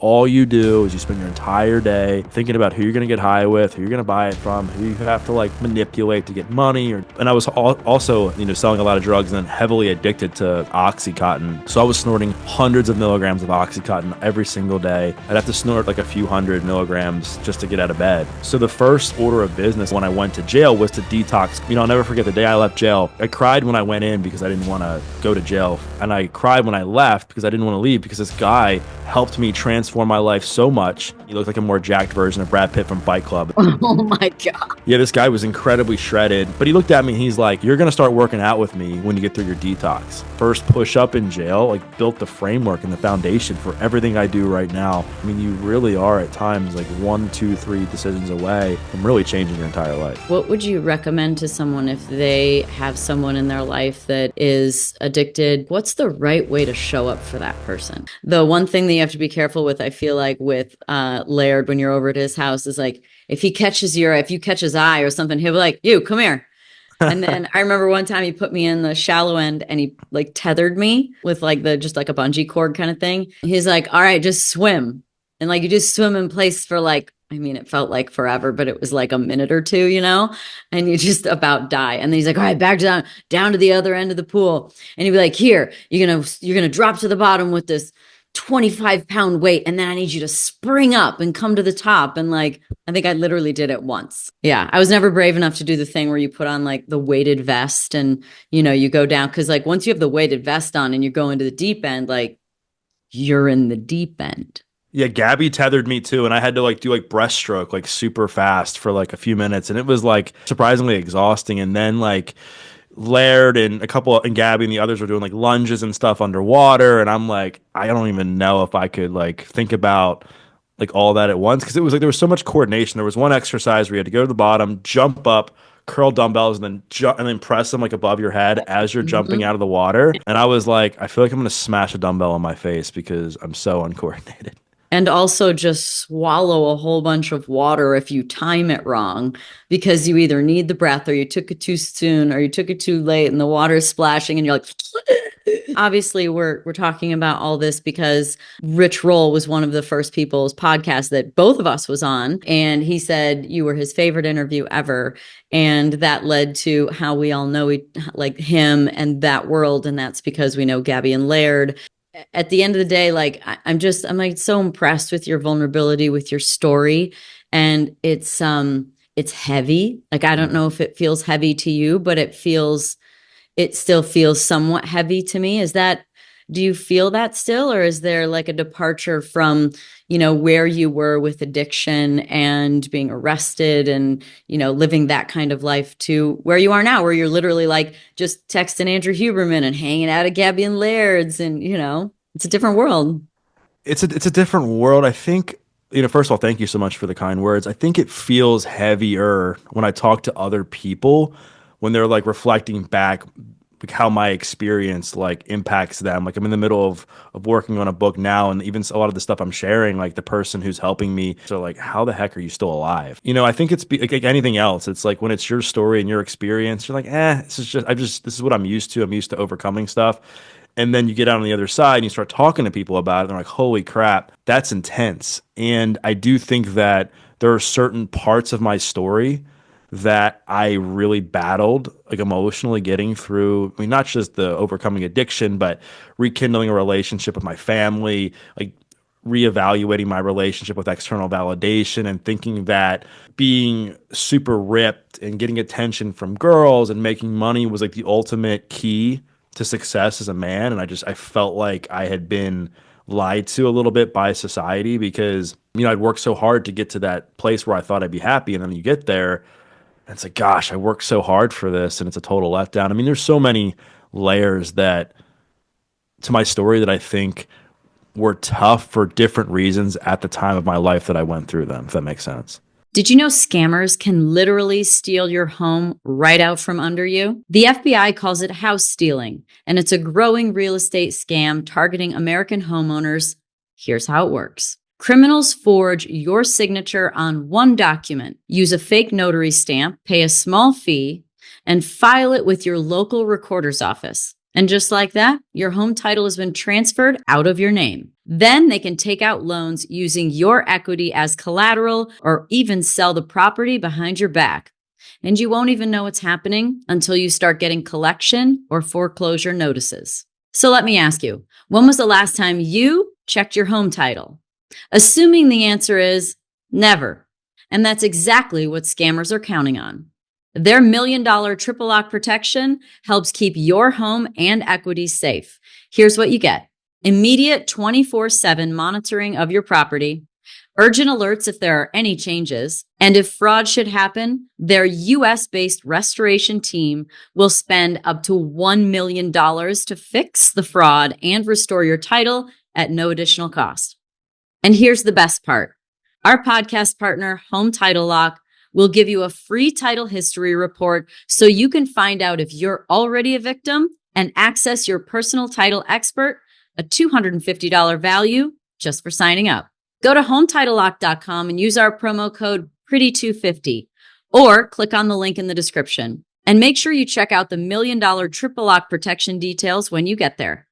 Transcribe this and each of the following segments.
all you do is you spend your entire day thinking about who you're going to get high with, who you're going to buy it from, who you have to like manipulate to get money. And I was also, selling a lot of drugs and then heavily addicted to Oxycontin. So I was snorting hundreds of milligrams of Oxycontin every single day. I'd have to snort like a few hundred milligrams just to get out of bed. So the first order of business when I went to jail was to detox. I'll never forget the day I left jail. I cried when I went in because I didn't want to go to jail. And I cried when I left because I didn't want to leave, because this guy helped me transform my life so much. He looked like a more jacked version of Brad Pitt from Fight Club. Oh my God. Yeah, this guy was incredibly shredded, but he looked at me and he's like, you're going to start working out with me when you get through your detox. First push up in jail, like built the framework and the foundation for everything I do right now. You really are at times like 1, 2, 3 decisions away from really changing your entire life. What would you recommend to someone if they have someone in their life that is addicted? What's the right way to show up for that person? The one thing that you have to be careful with, I feel like with Laird, when you're over at his house, is like, if you catch his eye or something, he'll be like, you, come here. And then I remember one time he put me in the shallow end and he like tethered me with like just like a bungee cord kind of thing. He's like, all right, just swim. And like, you just swim in place for like, it felt like forever, but it was like a minute or two, and you just about die. And then he's like, all right, back down to the other end of the pool. And he'd be like, here, you're going to drop to the bottom with this 25-pound weight. And then I need you to spring up and come to the top. And like, I think I literally did it once. Yeah. I was never brave enough to do the thing where you put on like the weighted vest and, you go down. Cause like once you have the weighted vest on and you go into the deep end, like you're in the deep end. Yeah, Gabby tethered me too, and I had to like do like breaststroke like super fast for like a few minutes, and it was like surprisingly exhausting. And then like Laird and Gabby and the others were doing like lunges and stuff underwater, and I'm like, I don't even know if I could like think about like all that at once, because it was like there was so much coordination. There was one exercise where you had to go to the bottom, jump up, curl dumbbells, and then press them like above your head as you're jumping out of the water. And I was like, I feel like I'm gonna smash a dumbbell on my face because I'm so uncoordinated. And also just swallow a whole bunch of water if you time it wrong, because you either need the breath or you took it too soon or you took it too late and the water is splashing and you're like, obviously we're talking about all this because Rich Roll was one of the first people's podcasts that both of us was on. And he said you were his favorite interview ever. And that led to how we all know like him and that world. And that's because we know Gabby and Laird. At the end of the day, like I'm like so impressed with your vulnerability, with your story. And it's heavy. Like, I don't know if it feels heavy to you, but it still feels somewhat heavy to me. Do you feel that still? Or is there like a departure from, where you were with addiction and being arrested and, living that kind of life to where you are now, where you're literally like just texting Andrew Huberman and hanging out at Gabby and Laird's and, it's a different world. It's a different world. I think, first of all, thank you so much for the kind words. I think it feels heavier when I talk to other people, when they're like reflecting back like how my experience like impacts them. Like I'm in the middle of working on a book now, and even a lot of the stuff I'm sharing, like the person who's helping me, so like, how the heck are you still alive? I think it's like anything else. It's like when it's your story and your experience, you're like, this is what I'm used to. I'm used to overcoming stuff. And then you get out on the other side and you start talking to people about it, and they're like, holy crap, that's intense. And I do think that there are certain parts of my story that I really battled, like emotionally getting through. Not just the overcoming addiction, but rekindling a relationship with my family, like reevaluating my relationship with external validation, and thinking that being super ripped and getting attention from girls and making money was like the ultimate key to success as a man. And I felt like I had been lied to a little bit by society, because, I'd worked so hard to get to that place where I thought I'd be happy. And then you get there and it's like, gosh, I worked so hard for this, and it's a total letdown. There's so many layers to my story that I think were tough for different reasons at the time of my life that I went through them, if that makes sense. Did you know scammers can literally steal your home right out from under you? The FBI calls it house stealing, and it's a growing real estate scam targeting American homeowners. Here's how it works. Criminals forge your signature on one document, use a fake notary stamp, pay a small fee, and file it with your local recorder's office. And just like that, your home title has been transferred out of your name. Then they can take out loans using your equity as collateral or even sell the property behind your back. And you won't even know it's happening until you start getting collection or foreclosure notices. So let me ask you, when was the last time you checked your home title? Assuming the answer is never. And that's exactly what scammers are counting on. Their $1 million triple lock protection helps keep your home and equity safe. Here's what you get: immediate 24/7 monitoring of your property, urgent alerts if there are any changes, and if fraud should happen, their US-based restoration team will spend up to $1 million to fix the fraud and restore your title at no additional cost. And here's the best part. Our podcast partner, Home Title Lock, will give you a free title history report so you can find out if you're already a victim and access your personal title expert, a $250 value just for signing up. Go to HometitleLock.com and use our promo code PRETTY250 or click on the link in the description. And make sure you check out the $1 million triple lock protection details when you get there.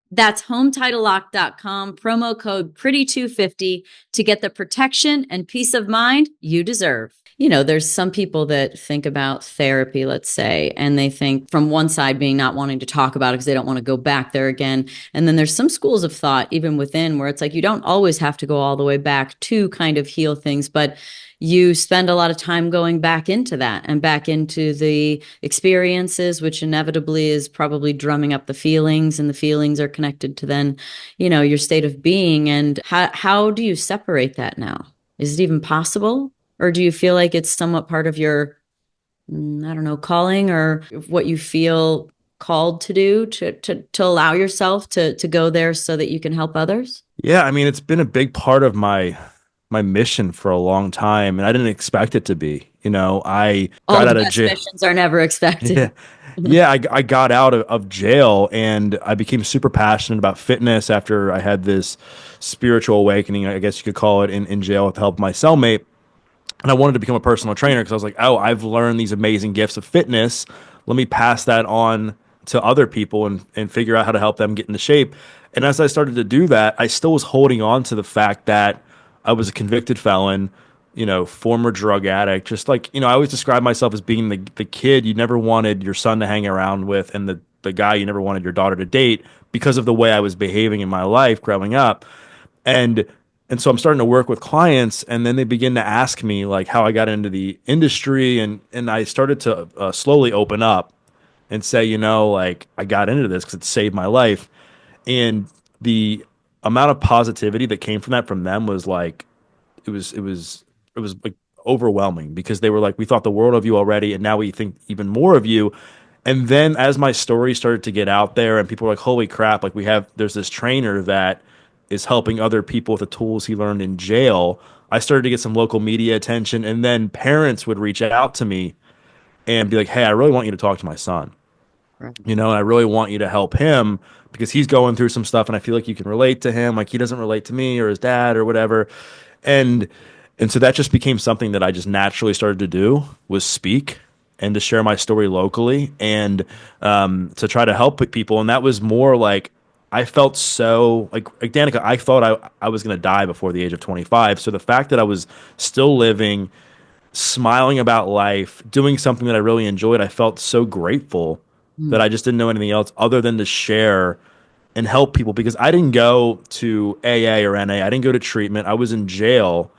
That's HometitleLock.com, promo code PRETTY250 to get the protection and peace of mind you deserve. You know, there's some people that think about therapy, let's say, and they think from one side being not wanting to talk about it because they don't want to go back there again. And then there's some schools of thought, even within, where it's like you don't always have to go all the way back to kind of heal things, but you spend a lot of time going back into that and back into the experiences, which inevitably is probably drumming up the feelings, and the feelings are connected to then, you know, your state of being. And how do you separate that now? Is it even possible? Or do you feel like it's somewhat part of your, I don't know, calling, or what you feel called to do to allow yourself to go there so that you can help others? Yeah, I mean, it's been a big part of my mission for a long time, and I didn't expect it to be. You know, I All got the out of best jail. missions are never Yeah. expected. Yeah, I got out of jail and I became super passionate about fitness after I had this spiritual awakening, I guess you could call it, in jail with the help of my cellmate. And I wanted to become a personal trainer because I was like, oh, I've learned these amazing gifts of fitness. Let me pass that on to other people and figure out how to help them get into shape. And as I started to do that, I still was holding on to the fact that I was a convicted felon, you know, former drug addict. Just like, you know, I always describe myself as being the kid you never wanted your son to hang around with, and the guy you never wanted your daughter to date because of the way I was behaving in my life growing up. And so I'm starting to work with clients, and then they begin to ask me like how I got into the industry, and I started to slowly open up and say, you know, like I got into this because it saved my life, and the amount of positivity that came from that from them was like it was like overwhelming, because they were like, we thought the world of you already, and now we think even more of you. And then as my story started to get out there and people were like, holy crap, like there's this trainer that is helping other people with the tools he learned in jail. I started to get some local media attention, and then parents would reach out to me and be like, hey, I really want you to talk to my son, Right. you know, and I really want you to help him because he's going through some stuff and I feel like you can relate to him. Like he doesn't relate to me or his dad or whatever. And so that just became something that I just naturally started to do, was speak and to share my story locally, and to try to help people. And that was more like, I felt so like Danica, I thought I was going to die before the age of 25. So the fact that I was still living, smiling about life, doing something that I really enjoyed, I felt so grateful that Hmm. I just didn't know anything else other than to share and help people, because I didn't go to AA or NA. I didn't go to treatment. I was in jail.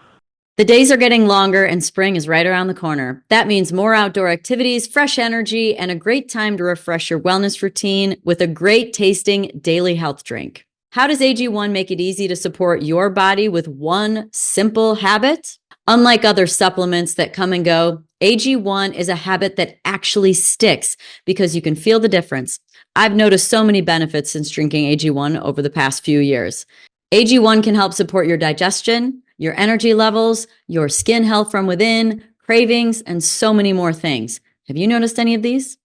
The days are getting longer and spring is right around the corner. That means more outdoor activities, fresh energy, and a great time to refresh your wellness routine with a great tasting daily health drink. How does AG1 make it easy to support your body with one simple habit? Unlike other supplements that come and go, AG1 is a habit that actually sticks because you can feel the difference. I've noticed so many benefits since drinking AG1 over the past few years. AG1 can help support your digestion, your energy levels, your skin health from within, cravings, and so many more things. Have you noticed any of these?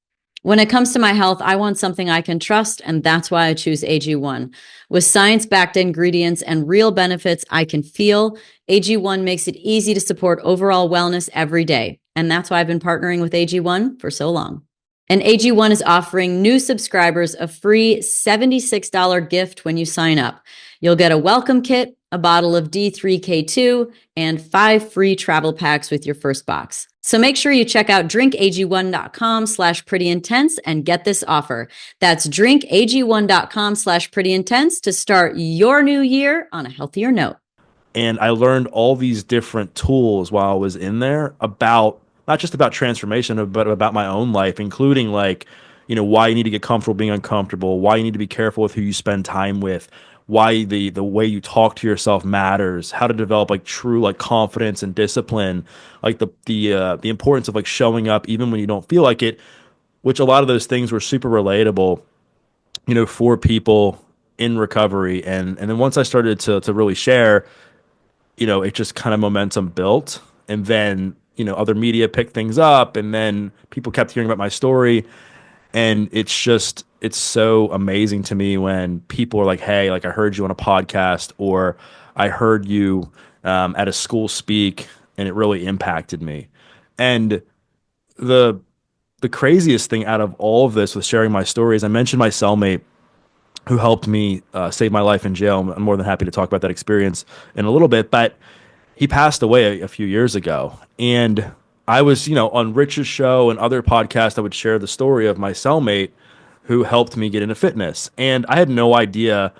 When it comes to my health, I want something I can trust, and that's why I choose AG1. With science-backed ingredients and real benefits I can feel, AG1 makes it easy to support overall wellness every day. And that's why I've been partnering with AG1 for so long. And AG1 is offering new subscribers a free $76 gift when you sign up. You'll get a welcome kit, a bottle of D3K2, and 5 free travel packs with your first box. So make sure you check out drinkag1.com/prettyintense and get this offer. That's drinkag1.com/prettyintense to start your new year on a healthier note. And I learned all these different tools while I was in there about not just about transformation, but about my own life, including like, why you need to get comfortable being uncomfortable, why you need to be careful with who you spend time with, why the way you talk to yourself matters, how to develop like true like confidence and discipline, like the importance of like showing up even when you don't feel like it, which a lot of those things were super relatable, for people in recovery. And then once I started to really share, it just kind of momentum built. And then, other media picked things up, and then people kept hearing about my story. And it's so amazing to me when people are like, hey, like I heard you on a podcast, or I heard you at a school speak, and it really impacted me. And the the craziest thing out of all of this with sharing my story is I mentioned my cellmate who helped me save my life in jail. I'm more than happy to talk about that experience in a little bit, but he passed away a few years ago. And I was, on Rich's show and other podcasts, I would share the story of my cellmate who helped me get into fitness. And I had no idea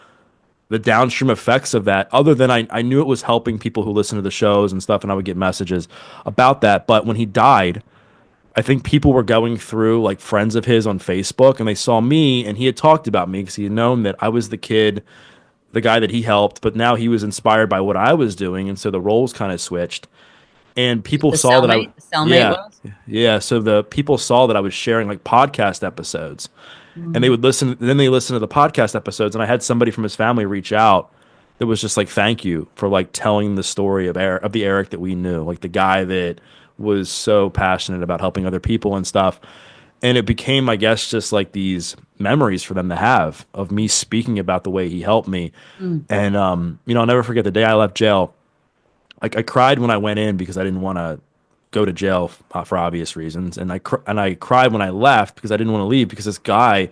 the downstream effects of that, other than I knew it was helping people who listen to the shows and stuff, and I would get messages about that. But when he died, I think people were going through like friends of his on Facebook, and they saw me, and he had talked about me because he had known that I was the kid, the guy that he helped, but now he was inspired by what I was doing, and so the roles kind of switched. And people The saw that cellmate yeah, was? yeah. So the people saw that I was sharing like podcast episodes, and they Mm. would listen. Then they listened to the podcast episodes, and I had somebody from his family reach out that was just like, "Thank you for like telling the story of of the Eric that we knew, like the guy that was so passionate about helping other people and stuff." And it became, I guess, just like these memories for them to have of me speaking about the way he helped me. Mm. And I'll never forget the day I left jail. Like I cried when I went in because I didn't want to go to jail for obvious reasons, and I cried when I left because I didn't want to leave because this guy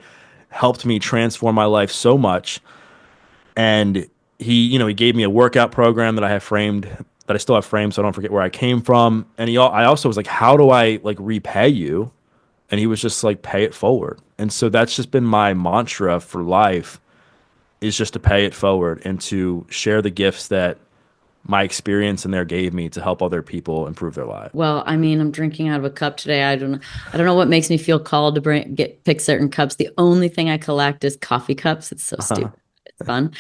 helped me transform my life so much. And he gave me a workout program that I have framed, that I still have framed, so I don't forget where I came from. And I also was like, how do I like repay you? And he was just like, pay it forward. And so that's just been my mantra for life, is just to pay it forward and to share the gifts that my experience in there gave me to help other people improve their lives. Well, I mean, I'm drinking out of a cup today. I don't know what makes me feel called to pick certain cups. The only thing I collect is coffee cups. It's so stupid. It's fun.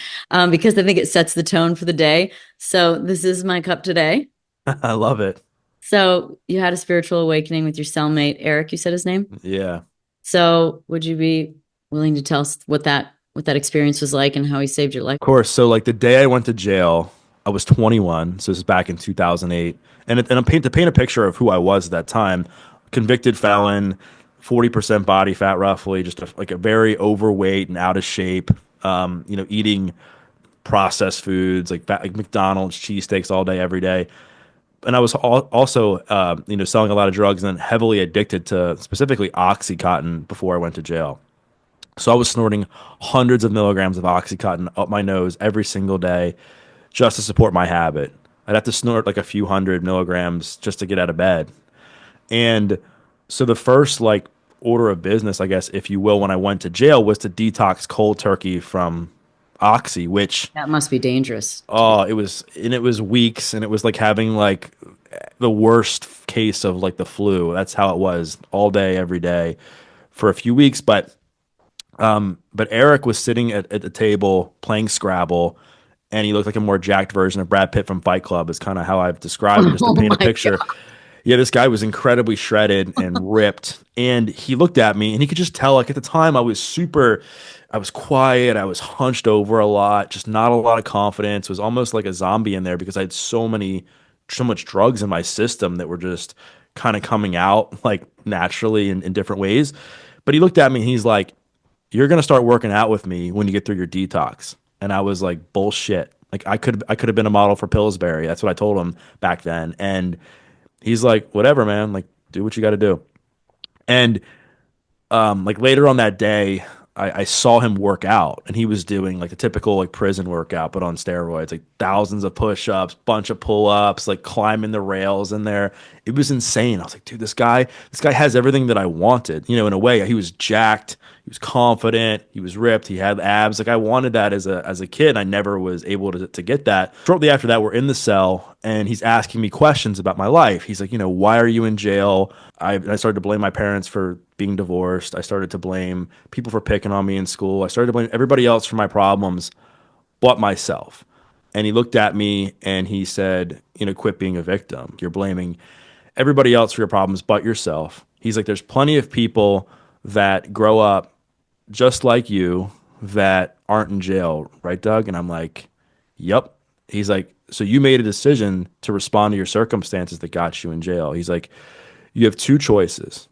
Because I think it sets the tone for the day. So this is my cup today. I love it. So you had a spiritual awakening with your cellmate, Eric, you said his name. Yeah. So would you be willing to tell us what that experience was like and how he saved your life? Of course. So like the day I went to jail, I was 21. So this is back in 2008. To paint a picture of who I was at that time, convicted felon, 40% body fat roughly, just like a very overweight and out of shape, eating processed foods like McDonald's, cheesesteaks all day, every day. And I was also, selling a lot of drugs and then heavily addicted to specifically Oxycontin before I went to jail. So I was snorting hundreds of milligrams of Oxycontin up my nose every single day just to support my habit. I'd have to snort like a few hundred milligrams just to get out of bed. And so the first like order of business, I guess, if you will, when I went to jail was to detox cold turkey from Oxy, which That must be dangerous to do. oh, it was weeks, and it was like having like the worst case of like the flu. That's how it was all day, every day for a few weeks. But Eric was sitting at the table playing Scrabble, and he looked like a more jacked version of Brad Pitt from Fight Club. Is kind of how I've described him, just to Oh paint a my picture. God. Yeah, this guy was incredibly shredded and ripped, and he looked at me, and he could just tell. Like at the time, I was quiet, I was hunched over a lot, just not a lot of confidence. It was almost like a zombie in there because I had so much drugs in my system that were just kind of coming out like naturally in different ways. But he looked at me, and he's like, "You're gonna start working out with me when you get through your detox." And I was like, "Bullshit." Like I could have been a model for Pillsbury. That's what I told him back then. And he's like, "Whatever, man. Like, do what you got to do." And like later on that day, I saw him work out, and he was doing like the typical like prison workout, but on steroids, like thousands of push-ups, bunch of pull-ups, like climbing the rails in there. It was insane. I was like, dude, this guy has everything that I wanted. You know, in a way, he was jacked, he was confident, he was ripped, he had abs. Like I wanted that as a kid. I never was able to get that. Shortly after that, we're in the cell, and he's asking me questions about my life. He's like, you know, why are you in jail? I started to blame my parents for being divorced. I started to blame people for picking on me in school. I started to blame everybody else for my problems but myself. And he looked at me and he said, you know, quit being a victim. You're blaming everybody else for your problems but yourself. He's like, there's plenty of people that grow up just like you that aren't in jail, right, Doug? And I'm like, yep. He's like, so you made a decision to respond to your circumstances that got you in jail. He's like, you have two choices.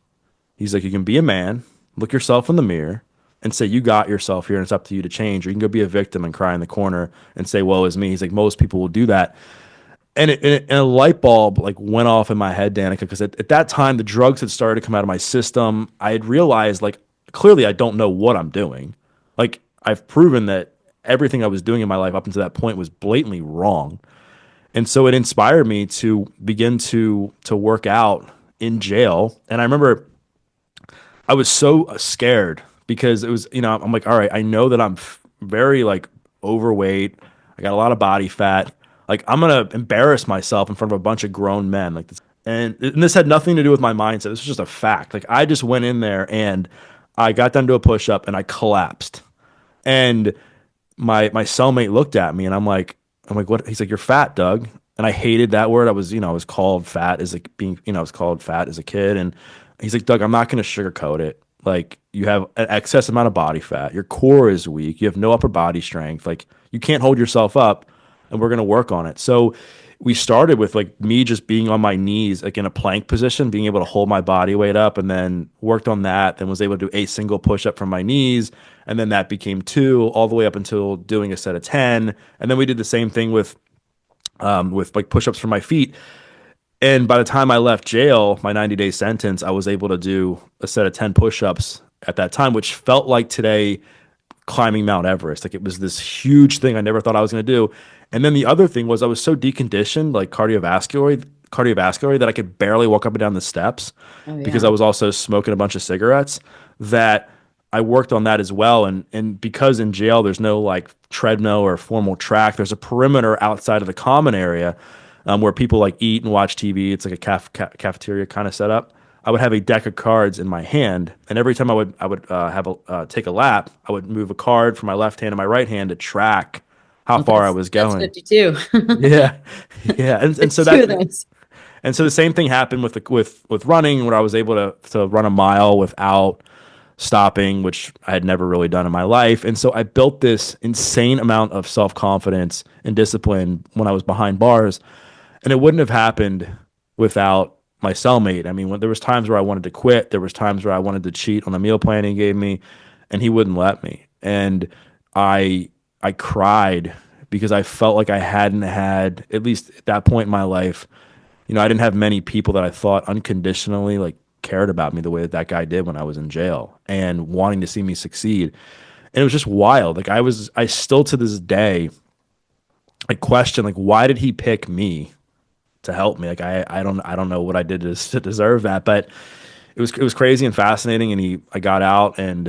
He's like, you can be a man, look yourself in the mirror, and say, you got yourself here and it's up to you to change. Or you can go be a victim and cry in the corner and say, woe is me. He's like, most people will do that. And a light bulb like went off in my head, Danica, because at that time, the drugs had started to come out of my system. I had realized, like, clearly I don't know what I'm doing. Like, I've proven that everything I was doing in my life up until that point was blatantly wrong. And so it inspired me to begin to work out in jail. And I remember I was so scared because it was, you know, I'm like, all right, I know that I'm very like overweight. I got a lot of body fat. Like I'm gonna embarrass myself in front of a bunch of grown men like this. And this had nothing to do with my mindset. This was just a fact. Like I just went in there and I got done to a push up and I collapsed. And my cellmate looked at me and I'm like, what? He's like, you're fat, Doug. And I hated that word. I was, you know, I was called fat as like being, you know, I was called fat as a kid. And he's like, Doug, I'm not going to sugarcoat it. Like you have an excess amount of body fat. Your core is weak. You have no upper body strength. Like you can't hold yourself up and we're going to work on it. So we started with like me just being on my knees, like in a plank position, being able to hold my body weight up, and then worked on that. Then was able to do a single push up from my knees, and then that became two, all the way up until doing a set of 10. And then we did the same thing with like push ups from my feet. And by the time I left jail, my 90-day sentence, I was able to do a set of 10 push ups at that time, which felt like today climbing Mount Everest. Like it was this huge thing I never thought I was going to do. And then the other thing was I was so deconditioned, like cardiovascular, that I could barely walk up and down the steps Oh because yeah. I was also smoking a bunch of cigarettes. That I worked on that as well. And because in jail there's no like treadmill or formal track, there's a perimeter outside of the common area where people like eat and watch TV. It's like a cafeteria kind of setup. I would have a deck of cards in my hand, and every time I would have a take a lap, I would move a card from my left hand to my right hand to track how Well, far I was that's going. 52. Yeah, yeah, and so 52 that of those. and so the same thing happened with running, where I was able to run a mile without stopping, which I had never really done in my life. And so I built this insane amount of self confidence and discipline when I was behind bars, and it wouldn't have happened without my cellmate. I mean, when there was times where I wanted to quit, there was times where I wanted to cheat on the meal plan he gave me, and he wouldn't let me. And I cried because I felt like I hadn't had, at least at that point in my life, you know, I didn't have many people that I thought unconditionally like cared about me the way that that guy did when I was in jail and wanting to see me succeed. And it was just wild. Like I still to this day, I question like, why did he pick me to help me? Like I don't know what I did to deserve that, but it was crazy and fascinating. And I got out and,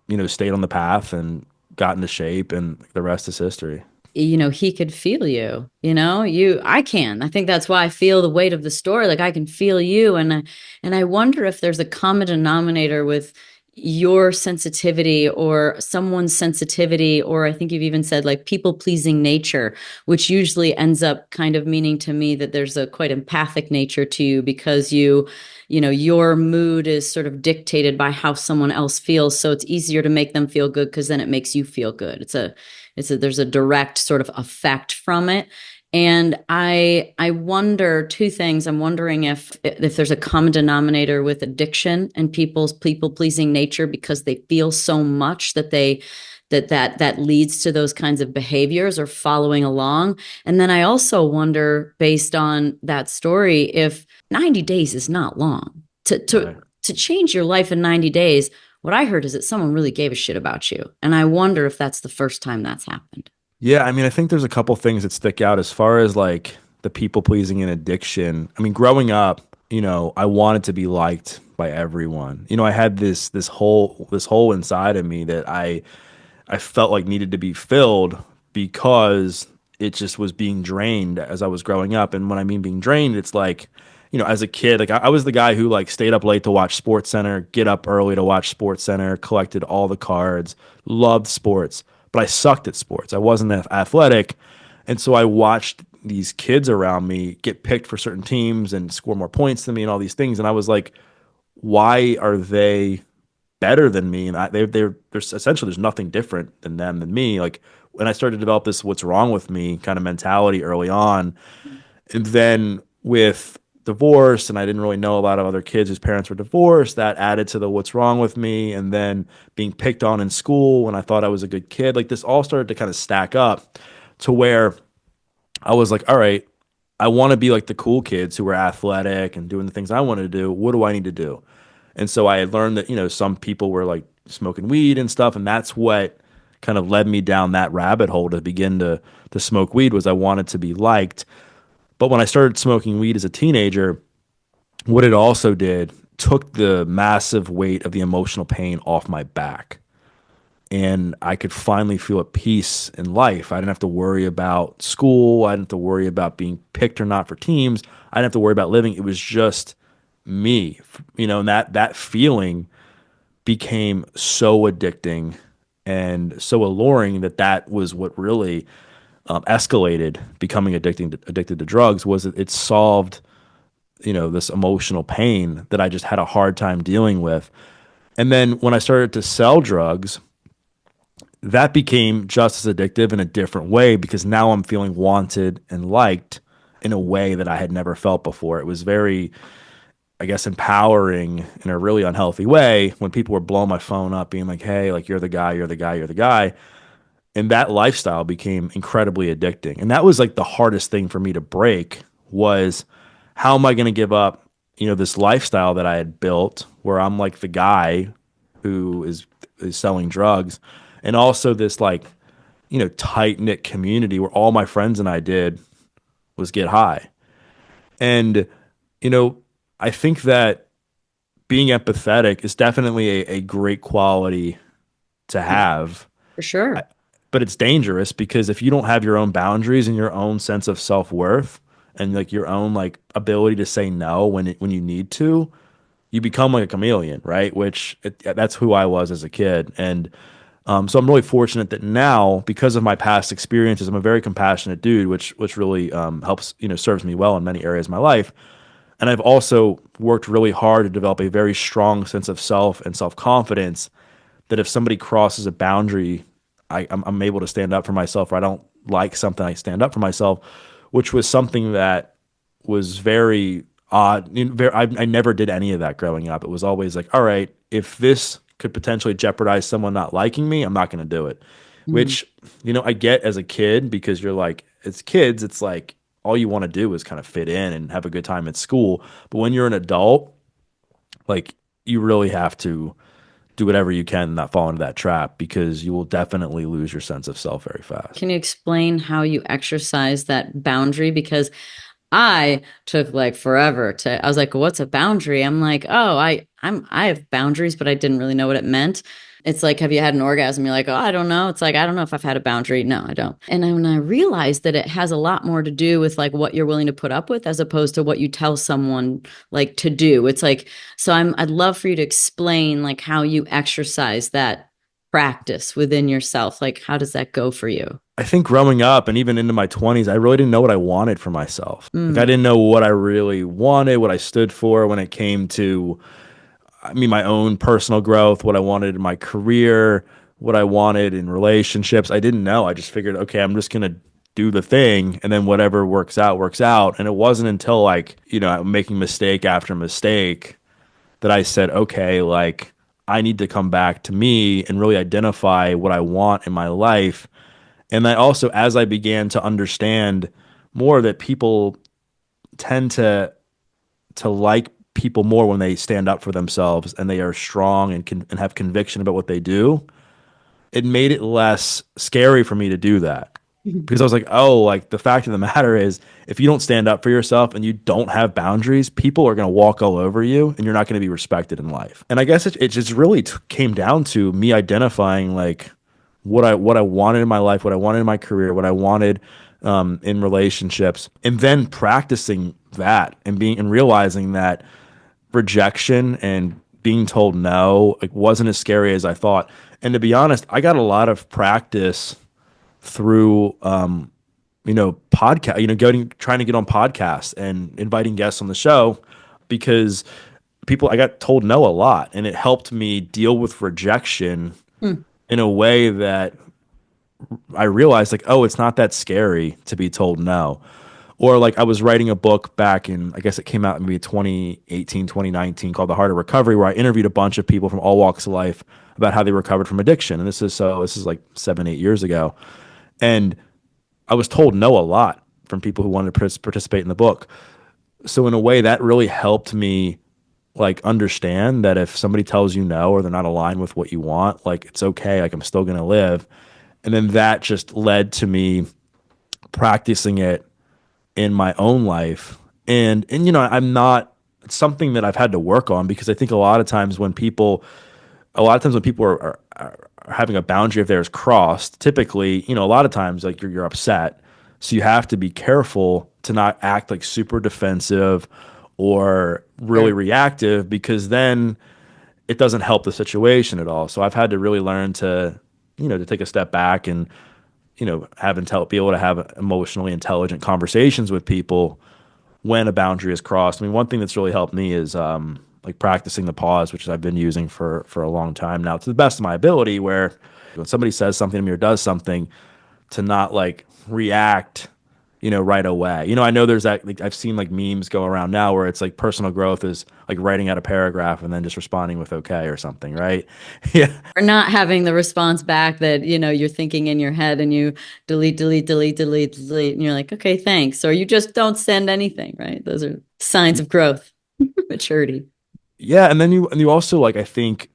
you know, stayed on the path and got into shape, and the rest is history. He could feel you, I think that's why I feel the weight of the story. Like I can feel you. And I wonder if there's a common denominator with your sensitivity or someone's sensitivity, or I think you've even said like people pleasing nature, which usually ends up kind of meaning to me that there's a quite empathic nature to you, because your mood is sort of dictated by how someone else feels, so it's easier to make them feel good because then it makes you feel good. There's a direct sort of effect from it. And I wonder two things. I'm wondering if there's a common denominator with addiction and people's people pleasing nature, because they feel so much that that leads to those kinds of behaviors or following along. And then I also wonder, based on that story, if 90 days is not long to Right. to change your life in 90 days, what I heard is that someone really gave a shit about you. And I wonder if that's the first time that's happened. Yeah, I mean, I think there's a couple things that stick out as far as like the people pleasing and addiction. I mean, growing up, I wanted to be liked by everyone. I had this hole inside of me that I felt like needed to be filled because it just was being drained as I was growing up. And when I mean being drained, it's like, as a kid, like I was the guy who like stayed up late to watch Sports Center, get up early to watch Sports Center, collected all the cards, loved sports, but I sucked at sports. I wasn't athletic. And so I watched these kids around me get picked for certain teams and score more points than me and all these things. And I was like, why are they better than me, and there's essentially there's nothing different than them than me. Like when I started to develop this "what's wrong with me" kind of mentality early on, and then with divorce, and I didn't really know a lot of other kids whose parents were divorced. That added to the "what's wrong with me," and then being picked on in school when I thought I was a good kid. Like this all started to kind of stack up to where I was like, all right, I want to be like the cool kids who were athletic and doing the things I wanted to do. What do I need to do? And so I had learned that, some people were like smoking weed and stuff. And that's what kind of led me down that rabbit hole to begin to smoke weed was I wanted to be liked. But when I started smoking weed as a teenager, what it also did took the massive weight of the emotional pain off my back. And I could finally feel at peace in life. I didn't have to worry about school. I didn't have to worry about being picked or not for teams. I didn't have to worry about living. It was just me, and that feeling became so addicting and so alluring that was what really escalated becoming addicted to drugs was it solved this emotional pain that I just had a hard time dealing with. And then when I started to sell drugs, that became just as addictive in a different way because now I'm feeling wanted and liked in a way that I had never felt before. It was very, I guess, empowering in a really unhealthy way when people were blowing my phone up, being like, hey, like, you're the guy, you're the guy, you're the guy. And that lifestyle became incredibly addicting. And that was like the hardest thing for me to break was how am I going to give up, this lifestyle that I had built where I'm like the guy who is selling drugs and also this like, tight knit community where all my friends and I did was get high. And, you know, I think that being empathetic is definitely a great quality to Yeah, have, for sure. but it's dangerous because if you don't have your own boundaries and your own sense of self-worth and like your own like ability to say no when you need to, you become like a chameleon, right? That's who I was as a kid. And so I'm really fortunate that now, because of my past experiences, I'm a very compassionate dude, which really helps, serves me well in many areas of my life. And I've also worked really hard to develop a very strong sense of self and self confidence that if somebody crosses a boundary, I'm able to stand up for myself, or I don't like something, I stand up for myself, which was something that was very odd. I never did any of that growing up. It was always like, all right, if this could potentially jeopardize someone not liking me, I'm not going to do it. Mm. Which, I get as a kid because you're like, as kids, it's like all you want to do is kind of fit in and have a good time at school. But when you're an adult, like you really have to do whatever you can and not fall into that trap because you will definitely lose your sense of self very fast. Can you explain how you exercise that boundary? Because I took like forever I was like, what's a boundary? I'm like, oh, I have boundaries, but I didn't really know what it meant. It's like, have you had an orgasm? You're like, oh, I don't know. It's like, I don't know if I've had a boundary. No, I don't. And when I realized that it has a lot more to do with like what you're willing to put up with as opposed to what you tell someone like to do. It's like, so I'd love for you to explain like how you exercise that practice within yourself. Like, how does that go for you? I think growing up and even into my 20s, I really didn't know what I wanted for myself. Like I Mm, didn't know what I really wanted, what I stood for when it came to my own personal growth, what I wanted in my career, what I wanted in relationships. I didn't know. I just figured, okay, I'm just gonna do the thing and then whatever works out, works out. And it wasn't until like, I'm making mistake after mistake that I said, okay, like I need to come back to me and really identify what I want in my life. And I also, as I began to understand more that people tend to like people more when they stand up for themselves and they are strong and and have conviction about what they do. It made it less scary for me to do that because I was like, oh, like the fact of the matter is, if you don't stand up for yourself and you don't have boundaries, people are going to walk all over you and you're not going to be respected in life. And I guess it just really came down to me identifying like what I wanted in my life, what I wanted in my career, what I wanted in relationships, and then practicing that and being and realizing that rejection and being told no like wasn't as scary as I thought. And to be honest, I got a lot of practice through podcast, going trying to get on podcasts and inviting guests on the show because people I got told no a lot and it helped me deal with rejection Hmm. in a way that I realized like, oh, it's not that scary to be told no. Or like I was writing a book back in, I guess it came out in maybe 2018, 2019 called The Heart of Recovery, where I interviewed a bunch of people from all walks of life about how they recovered from addiction. And this is like 7, 8 years ago. And I was told no a lot from people who wanted to participate in the book. So in a way that really helped me like understand that if somebody tells you no or they're not aligned with what you want, like it's okay, like I'm still going to live. And then that just led to me practicing it in my own life. And I'm not it's something that I've had to work on because I think a lot of times when people are having a boundary of theirs crossed, typically, a lot of times like you're upset. So you have to be careful to not act like super defensive or really Sure. reactive because then it doesn't help the situation at all. So I've had to really learn to take a step back and be able to have emotionally intelligent conversations with people when a boundary is crossed. I mean, one thing that's really helped me is like practicing the pause, which I've been using for a long time now, to the best of my ability. Where when somebody says something to me or does something, to not like react, right away. I know there's that. Like, I've seen like memes go around now where it's like personal growth is like writing out a paragraph and then just responding with okay or something, right? Yeah, Or not having the response back that, you're thinking in your head and you delete, delete, delete, delete, delete, and you're like, okay, thanks. Or you just don't send anything, right? Those are signs of growth, maturity. yeah, and then you also like I think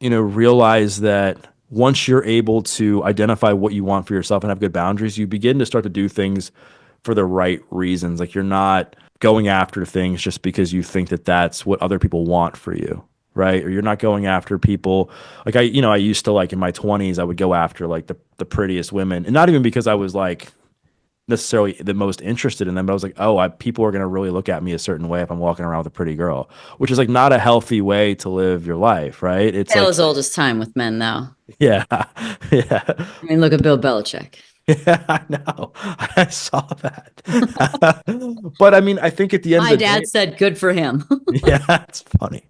realize that once you're able to identify what you want for yourself and have good boundaries, you begin to start to do things for the right reasons. Like you're not going after things just because you think that that's what other people want for you, right? Or you're not going after people like I used to like in my 20s, I would go after like the prettiest women, and not even because I was like necessarily the most interested in them, but I was like, oh, people are going to really look at me a certain way if I'm walking around with a pretty girl, which is like not a healthy way to live your life, right? It's Tale like, as old as time with men, though. yeah, yeah, I mean, look at Bill Belichick. yeah, I know. I saw that. But I mean, I think at the end of My the day, dad said, good for him. yeah, it's funny.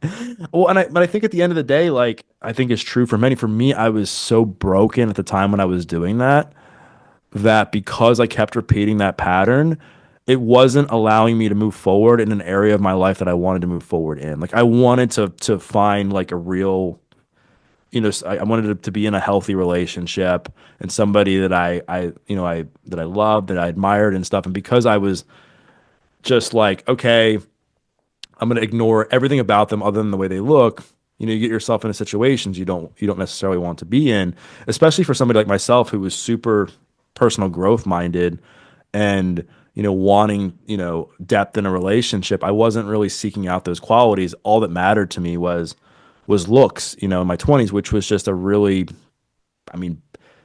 Well, but I think at the end of the day, like I think it's true for many. For me, I was so broken at the time when I was doing that because I kept repeating that pattern, it wasn't allowing me to move forward in an area of my life that I wanted to move forward in. Like I wanted to find like a real, I wanted to be in a healthy relationship and somebody that that I loved, that I admired and stuff. And because I was just like, okay, I'm going to ignore everything about them other than the way they look. You get yourself into situations you don't necessarily want to be in, especially for somebody like myself who was super personal growth minded and wanting depth in a relationship. I wasn't really seeking out those qualities. All that mattered to me was looks. In my 20s, which was just a really, I mean,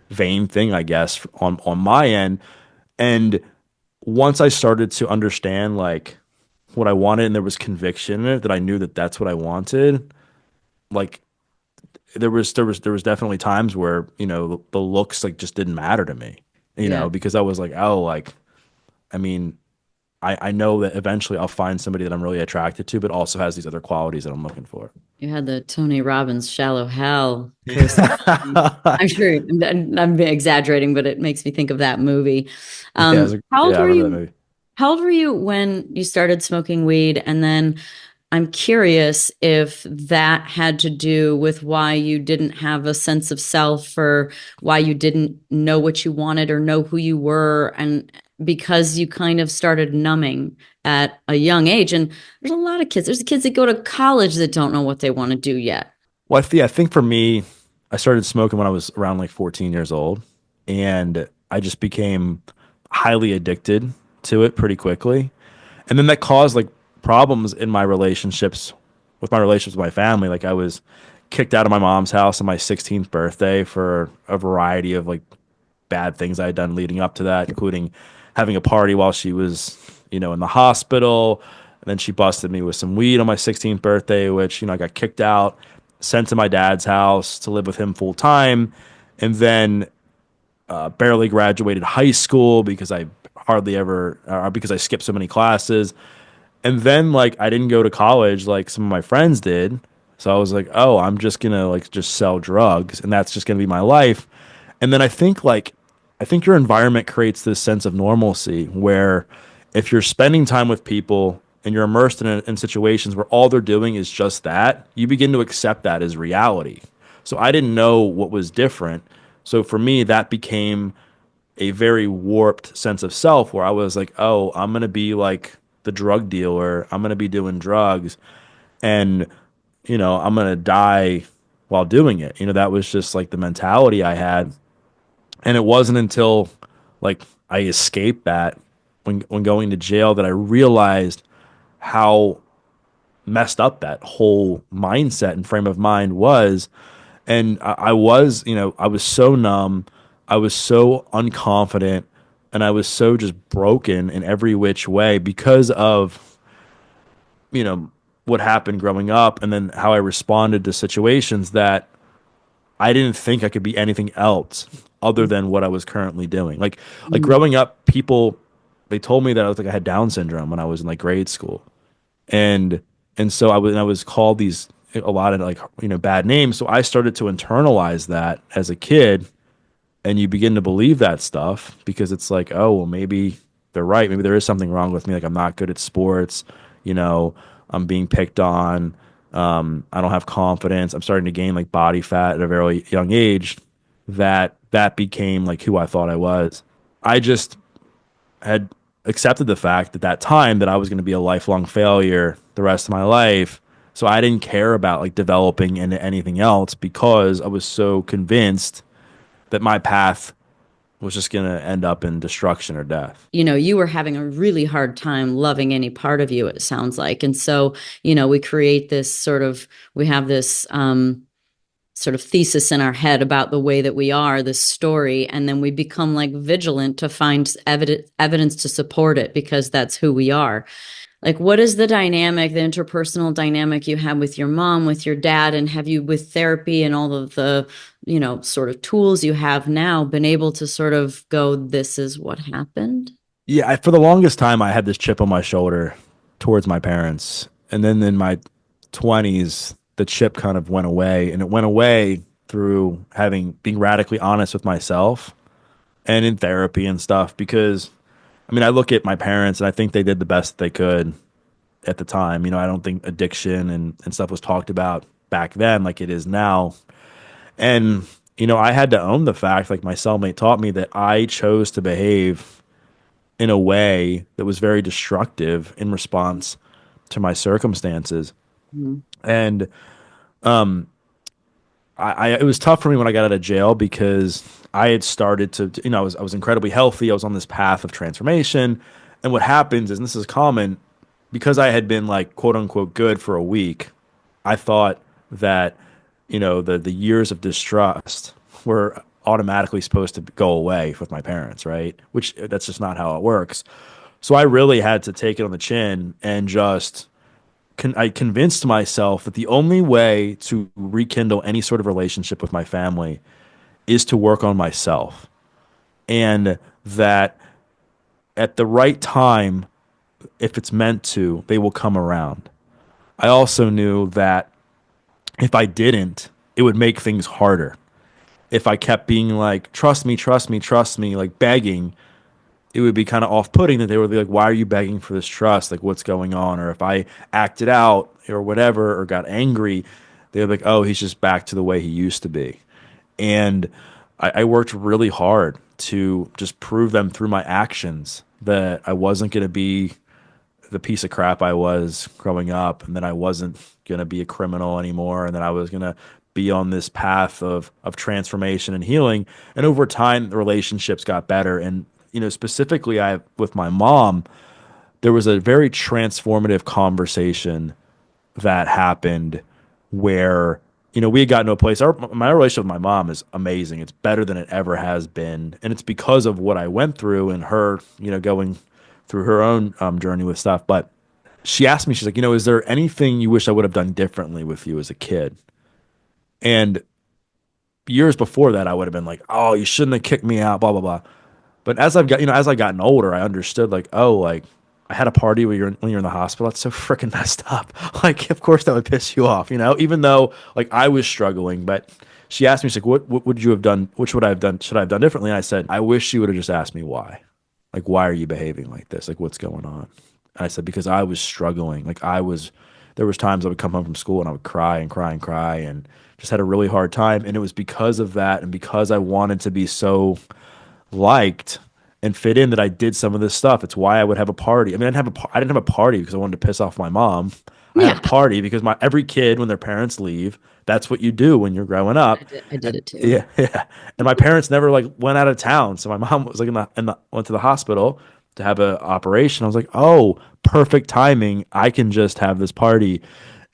vain thing, I guess, on my end. And once I started to understand like what I wanted and there was conviction in it that I knew that that's what I wanted, like there was definitely times where the looks like just didn't matter to me, Yeah. because I was like, oh, like I mean, I know that eventually I'll find somebody that I'm really attracted to, but also has these other qualities that I'm looking for. You had the Tony Robbins Shallow Hal post. Yeah, I'm sure I'm exaggerating, but it makes me think of that movie. How old yeah, I were remember that you? movie. How old were you when you started smoking weed? And then I'm curious if that had to do with why you didn't have a sense of self or why you didn't know what you wanted or know who you were. And because you kind of started numbing at a young age. And there's a lot of kids. There's kids that go to college that don't know what they want to do yet. Well, I think for me, I started smoking when I was around like 14 years old, and I just became highly addicted to it pretty quickly. And then that caused like problems in my relationships with my family. Like I was kicked out of my mom's house on my 16th birthday for a variety of like bad things I had done leading up to that, including having a party while she was, in the hospital. And then she busted me with some weed on my 16th birthday, which, I got kicked out, sent to my dad's house to live with him full time. And then barely graduated high school because I hardly ever, because I skipped so many classes. And then like I didn't go to college like some of my friends did. So I was like, oh, I'm just gonna like just sell drugs and that's just gonna be my life. And then I think your environment creates this sense of normalcy where if you're spending time with people and you're immersed in situations where all they're doing is just that, you begin to accept that as reality. So I didn't know what was different. So for me, that became a very warped sense of self where I was like, oh, I'm going to be like the drug dealer. I'm going to be doing drugs and, I'm going to die while doing it. That was just like the mentality I had. And it wasn't until like I escaped that when going to jail that I realized how messed up that whole mindset and frame of mind was. And I was, I was so numb, I was so unconfident, and I was so just broken in every which way because of, you know, what happened growing up and then how I responded to situations that I didn't think I could be anything else other than what I was currently doing. Like Mm. growing up, people they told me that I was like I had Down syndrome when I was in like grade school. And so I was called these a lot of like bad names. So I started to internalize that as a kid, and you begin to believe that stuff because it's like, oh well, maybe they're right. Maybe there is something wrong with me. Like I'm not good at sports. You know, I'm being picked on. I don't have confidence. I'm starting to gain like body fat at a very young age. That became like who I thought I was. I just had accepted the fact at that time that I was going to be a lifelong failure the rest of my life. So I didn't care about like developing into anything else because I was so convinced that my path was just going to end up in destruction or death. You were having a really hard time loving any part of you, it sounds like. And so, we create this we have this sort of thesis in our head about the way that we are, this story, and then we become like vigilant to find evidence to support it because that's who we are. Like, what is the dynamic, the interpersonal dynamic you have with your mom, with your dad, and have you, with therapy and all of the, sort of tools you have now, been able to sort of go, this is what happened? Yeah, for the longest time, I had this chip on my shoulder towards my parents. And then in my 20s, the chip kind of went away. And it went away through being radically honest with myself and in therapy and stuff. Because, I mean, I look at my parents and I think they did the best they could at the time. I don't think addiction and stuff was talked about back then like it is now. And, I had to own the fact, like my cellmate taught me, that I chose to behave in a way that was very destructive in response to my circumstances. Mhm. And it was tough for me when I got out of jail because I had started to I was incredibly healthy. I was on this path of transformation. And what happens is, and this is common, because I had been like quote unquote good for a week, I thought that the years of distrust were automatically supposed to go away with my parents, right? Which that's just not how it works. So I really had to take it on the chin and just I convinced myself that the only way to rekindle any sort of relationship with my family is to work on myself, and that at the right time, if it's meant to, they will come around. I also knew that if I didn't, it would make things harder. If I kept being like, trust me, trust me, trust me, like begging, it would be kind of off-putting that they would be like, why are you begging for this trust? Like, what's going on? Or if I acted out or whatever or got angry, they would be like, oh, he's just back to the way he used to be. And I worked really hard to just prove them through my actions that I wasn't going to be the piece of crap I was growing up, and then I wasn't going to be a criminal anymore, and then I was going to be on this path of transformation and healing. And over time, the relationships got better. And specifically, I with my mom, there was a very transformative conversation that happened where we had gotten to a place. My relationship with my mom is amazing. It's better than it ever has been, and it's because of what I went through and her, going through her own journey with stuff. But she asked me, she's like, is there anything you wish I would have done differently with you as a kid? And years before that, I would have been like, oh, you shouldn't have kicked me out, blah blah blah. But as I've gotten older, I understood like, oh, like I had a party when you're in the hospital. That's so freaking messed up. Like, of course that would piss you off, even though like I was struggling. But she asked me, she's like, what would you have done? Which would I have done? Should I have done differently? And I said, I wish she would have just asked me why. Like, why are you behaving like this? Like, what's going on? And I said, because I was struggling. There was times I would come home from school and I would cry and cry and cry and just had a really hard time. And it was because of that and because I wanted to be so liked and fit in that I did some of this stuff. It's why I would have a party. I mean, I didn't have a party because I wanted to piss off my mom. I had a Yeah, party because my every kid when their parents leave, that's what you do when you're growing up. I did it too. Yeah, yeah. And my parents never like went out of town, so my mom was like in the went to the hospital to have an operation. I was like, oh, perfect timing. I can just have this party,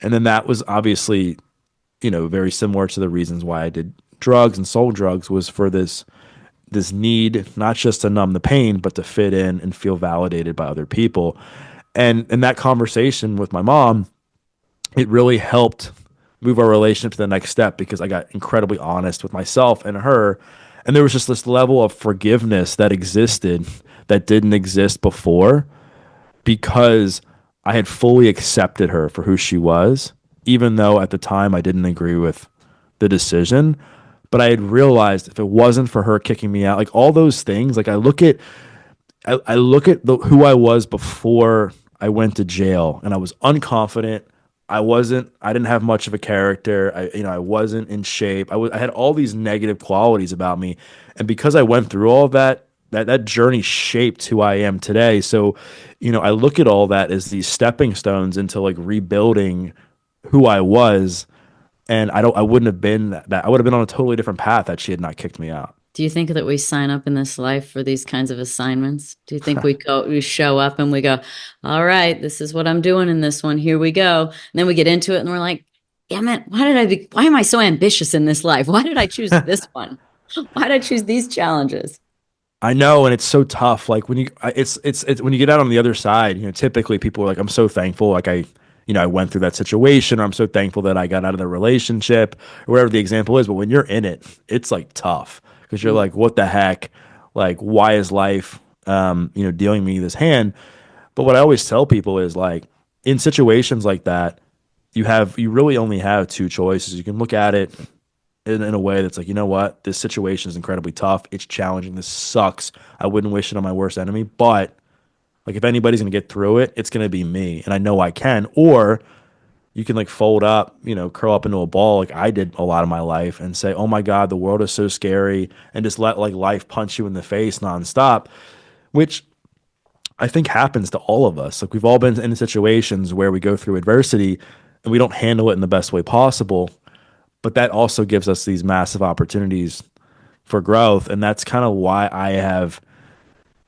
and then that was obviously very similar to the reasons why I did drugs and sold drugs was for this need not just to numb the pain but to fit in and feel validated by other people. And in that conversation with my mom, it really helped move our relationship to the next step because I got incredibly honest with myself and her. And there was just this level of forgiveness that existed that didn't exist before because I had fully accepted her for who she was, even though at the time I didn't agree with the decision. But I had realized if it wasn't for her kicking me out, like all those things, like I look at who I was before I went to jail, and I was unconfident. I didn't have much of a character. I wasn't in shape. I had all these negative qualities about me, and because I went through all of that, that journey shaped who I am today. So, I look at all that as these stepping stones into like rebuilding who I was, and I wouldn't have been that. I would have been on a totally different path had she had not kicked me out. Do you think that we sign up in this life for these kinds of assignments? Do you think we show up and we go, all right, this is what I'm doing in this one. Here we go. And then we get into it and we're like, damn it, why am I so ambitious in this life? Why did I choose this one? Why did I choose these challenges? I know, and it's so tough. Like when it's when you get out on the other side, typically people are like, "I'm so thankful." Like I went through that situation, or I'm so thankful that I got out of the relationship, or whatever the example is. But when you're in it, it's like tough because you're like, "What the heck? Like, why is life, dealing me this hand?" But what I always tell people is like, in situations like that, you really only have two choices. You can look at it in a way that's like, you know what, this situation is incredibly tough. It's challenging. This sucks. I wouldn't wish it on my worst enemy, but like if anybody's gonna get through it, it's gonna be me, and I know I can. Or you can like fold up, curl up into a ball like I did a lot of my life, and say, "Oh my God, the world is so scary," and just let like life punch you in the face nonstop, which I think happens to all of us. Like we've all been in situations where we go through adversity and we don't handle it in the best way possible, but that also gives us these massive opportunities for growth. And that's kind of why I have,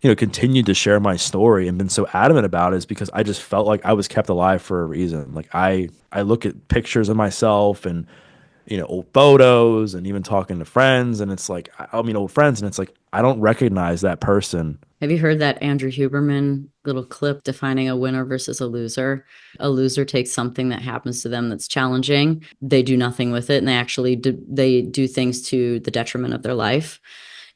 continued to share my story and been so adamant about it is because I just felt like I was kept alive for a reason. Like I look at pictures of myself and, old photos and even talking to friends. And it's like, I mean, old friends. And it's like, I don't recognize that person. Have you heard that Andrew Huberman little clip defining a winner versus a loser? A loser takes something that happens to them that's challenging. They do nothing with it and they do things to the detriment of their life.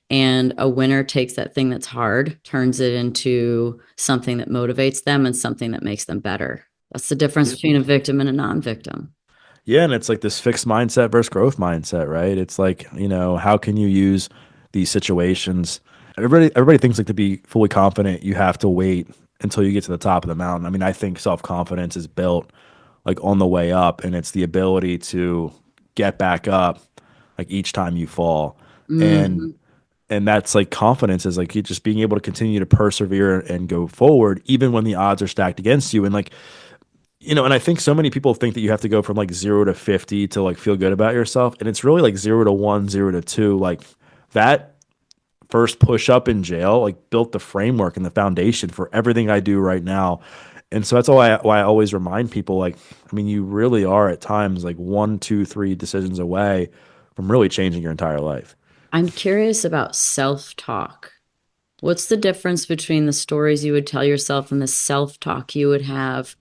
And a winner takes that thing that's hard, turns it into something that motivates them and something that makes them better. That's the difference between a victim and a non-victim. Yeah, and it's like this fixed mindset versus growth mindset, right? It's like, how can you use these situations? Everybody thinks like to be fully confident, you have to wait until you get to the top of the mountain. I mean, I think self-confidence is built like on the way up, and it's the ability to get back up like each time you fall. And Mhm. And that's like confidence is like you just being able to continue to persevere and go forward even when the odds are stacked against you. And like, and I think so many people think that you have to go from like 0 to 50 to like feel good about yourself. And it's really like 0 to 1, 0 to 2. Like that first push up in jail, like built the framework and the foundation for everything I do right now. And so that's why I always remind people like, I mean, you really are at times like 1, 2, 3 decisions away from really changing your entire life. I'm curious about self-talk. What's the difference between the stories you would tell yourself and the self-talk you would have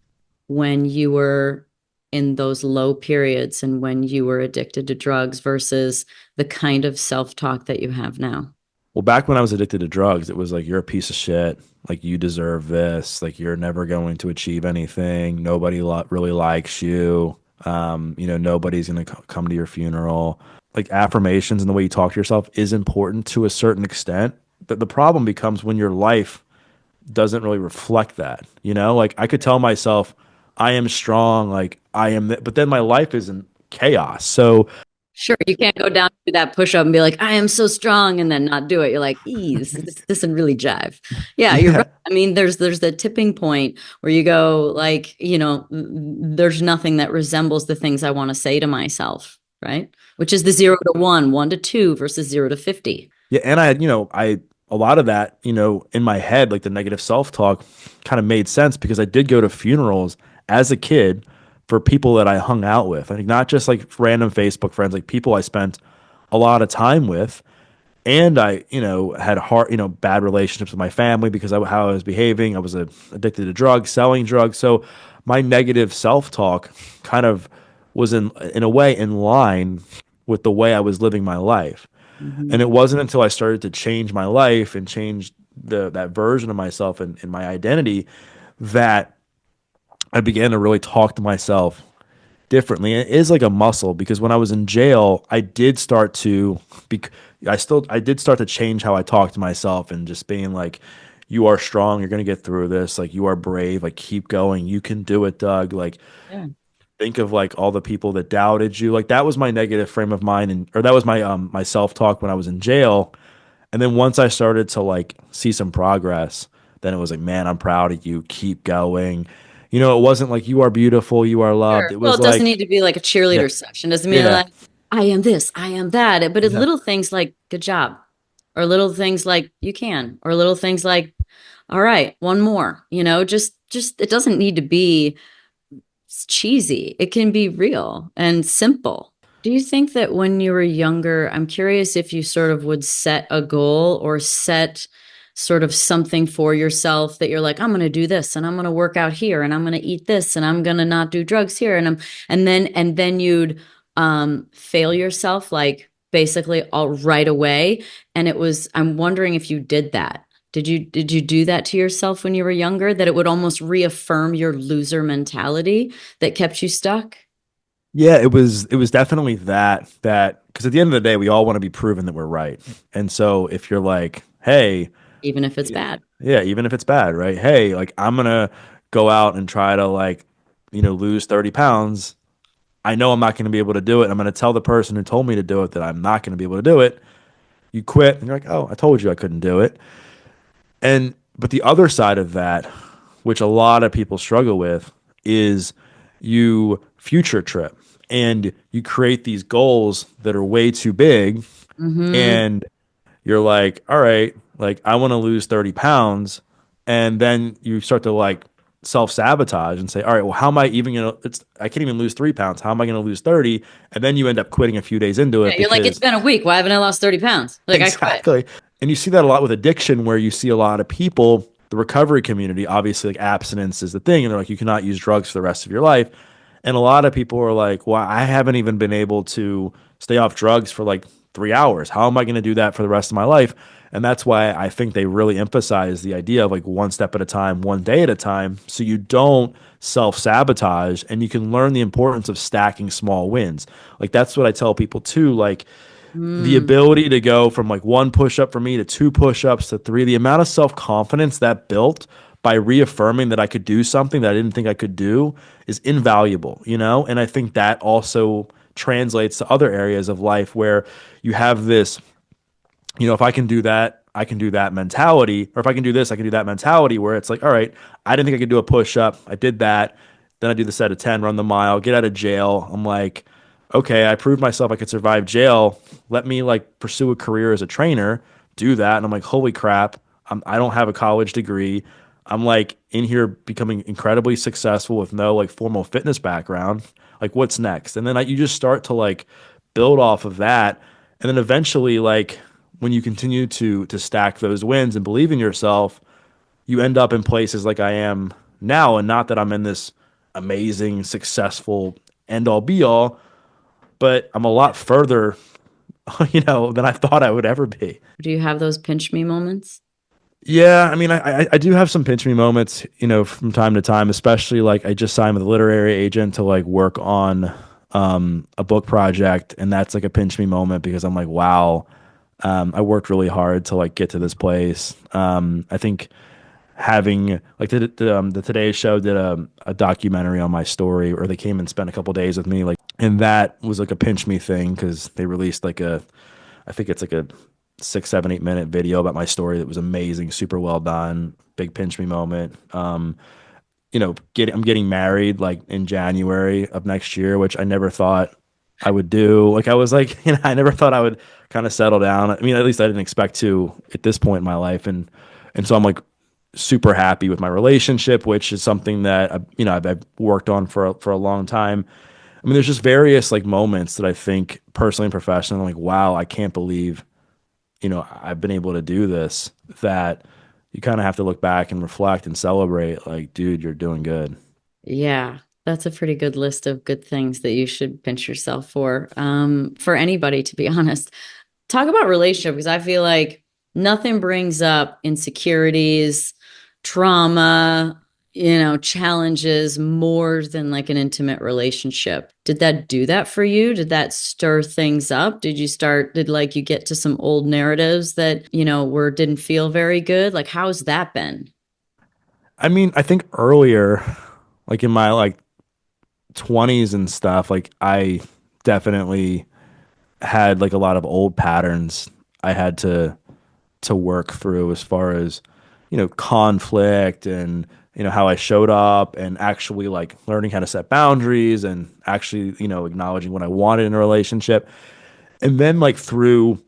when you were in those low periods and when you were addicted to drugs versus the kind of self-talk that you have now? Well, back when I was addicted to drugs, it was like, you're a piece of shit. Like, you deserve this. Like, you're never going to achieve anything. Nobody really likes you. Nobody's going to come to your funeral. Like, affirmations and the way you talk to yourself is important to a certain extent. But the problem becomes when your life doesn't really reflect that. Like, I could tell myself, I am strong. Like, but then my life is in chaos. So, Sure, you can't go down to that push up and be like, I am so strong, and then not do it. You're like, ease, this doesn't really jive. Yeah, you're right. yeah. I mean, there's the tipping point where you go, like, there's nothing that resembles the things I want to say to myself, right? Which is the 0 to 1, 1 to 2 versus 0 to 50. Yeah, and a lot of that, in my head, like the negative self-talk kind of made sense because I did go to funerals as a kid for people that I hung out with. I think not just like random Facebook friends, like people I spent a lot of time with. And I, had bad relationships with my family because of how I was behaving. I was addicted to drugs, selling drugs. So my negative self-talk kind of was in a way in line with the way I was living my life. And Mhm. it wasn't until I started to change my life and change that version of myself and my identity that I began to really talk to myself differently. And it is like a muscle because when I was in jail, I did start to bec- I did start to change how I talk to myself and just being like, you are strong, you're gonna get through this, like you are brave, like keep going, you can do it, Doug. Like Yeah. think of like all the people that doubted you. Like that was my negative frame of mind and or that was my self-talk when I was in jail. And then once I started to like see some progress, then it was like, man, I'm proud of you. Keep going. It wasn't like you are beautiful, you are loved. Sure. It Well, was it doesn't like, need to be like a yeah, cheerleader section. Doesn't mean yeah, like I am this, I am that. But it's yeah. little things like good job, or little things like you can, or little things like all right, one more. Just it doesn't need to be cheesy. It can be real and simple. Do you think that when you were younger, I'm curious if you sort of would set a goal or set sort of something for yourself that you're like, I'm going to do this and I'm going to work out here and I'm going to eat this and I'm going to not do drugs here and then you'd fail yourself like basically all right away. And I'm wondering if you did that. Did you do that to yourself when you were younger that it would almost reaffirm your loser mentality that kept you stuck? Yeah, it was definitely that because at the end of the day, we all want to be proven that we're right. And so if you're like, hey, Even if it's bad. yeah, even if it's bad, right? Hey, like I'm gonna go out and try to like, lose 30 pounds. I know I'm not gonna be able to do it. I'm gonna tell the person who told me to do it that I'm not gonna be able to do it. You quit and you're like, oh, I told you I couldn't do it. And but the other side of that, which a lot of people struggle with, is you future trip and you create these goals that are way too big Mm-hmm. and you're like, all right, like I want to lose 30 pounds. And then you start to like self sabotage and say, all right, well, how am I even going to, I can't even lose 3 pounds. How am I going to lose 30? And then you end up quitting a few days into Yeah, it you're like, it's because been a week. Why haven't I lost 30 pounds? Like, I quit. exactly. And you see that a lot with addiction, where you see a lot of people, the recovery community, obviously, like abstinence is the thing. And they're like, you cannot use drugs for the rest of your life. And a lot of people are like, well, I haven't even been able to stay off drugs for like 3 hours. How am I going to do that for the rest of my life? And that's why I think they really emphasize the idea of like one step at a time, one day at a time, so you don't self sabotage and you can learn the importance of stacking small wins. Like, that's what I tell people too. Like, the Mm, ability to go from like one push up for me to two push ups to three, the amount of self confidence that built by reaffirming that I could do something that I didn't think I could do is invaluable. And I think that also translates to other areas of life where you have this If I can do that, I can do that mentality, or if I can do this, I can do that mentality where it's like, all right, I didn't think I could do a push up. I did that. Then I do the set of 10, run the mile, get out of jail. I'm like, okay, I proved myself I could survive jail. Let me like pursue a career as a trainer, do that. And I'm like, holy crap, I don't have a college degree. I'm like in here becoming incredibly successful with no like formal fitness background. Like, what's next? And then you just start to like build off of that. And then eventually, like, when you continue to stack those wins and believe in yourself, you end up in places like I am now. And not that I'm in this amazing, successful end all be all, but I'm a lot further, than I thought I would ever be. Do you have those pinch me moments? Yeah, I mean, I do have some pinch me moments, from time to time, especially like I just signed with a literary agent to like work on a book project, and that's like a pinch me moment because I'm like, wow, I worked really hard to like get to this place. I think having like the Today Show did a documentary on my story, or they came and spent a couple days with me, like, and that was like a pinch me thing because they released like I think it's like a 6, 7, 8 minute video about my story that was amazing, super well done, big pinch me moment. I'm getting married like in January of next year, which I never thought I would do. Like I was like, I never thought I would kind of settle down. I mean, at least I didn't expect to at this point in my life, and so I'm like super happy with my relationship, which is something that I've worked on for a long time. I mean, there's just various like moments that I think personally and professionally, I'm like, wow, I can't believe I've been able to do this. That you kind of have to look back and reflect and celebrate. Like, dude, you're doing good. Yeah, that's a pretty good list of good things that you should pinch yourself for anybody, to be honest. Talk about relationship because I feel like nothing brings up insecurities, trauma, challenges more than like an intimate relationship. Did that do that for you? Did that stir things up? Did like you get to some old narratives that, didn't feel very good? Like, how's that been? I mean, I think earlier, like in my like 20s and stuff, like I definitely had like a lot of old patterns I had to work through as far as conflict and how I showed up and actually like learning how to set boundaries and actually acknowledging what I wanted in a relationship. And then like through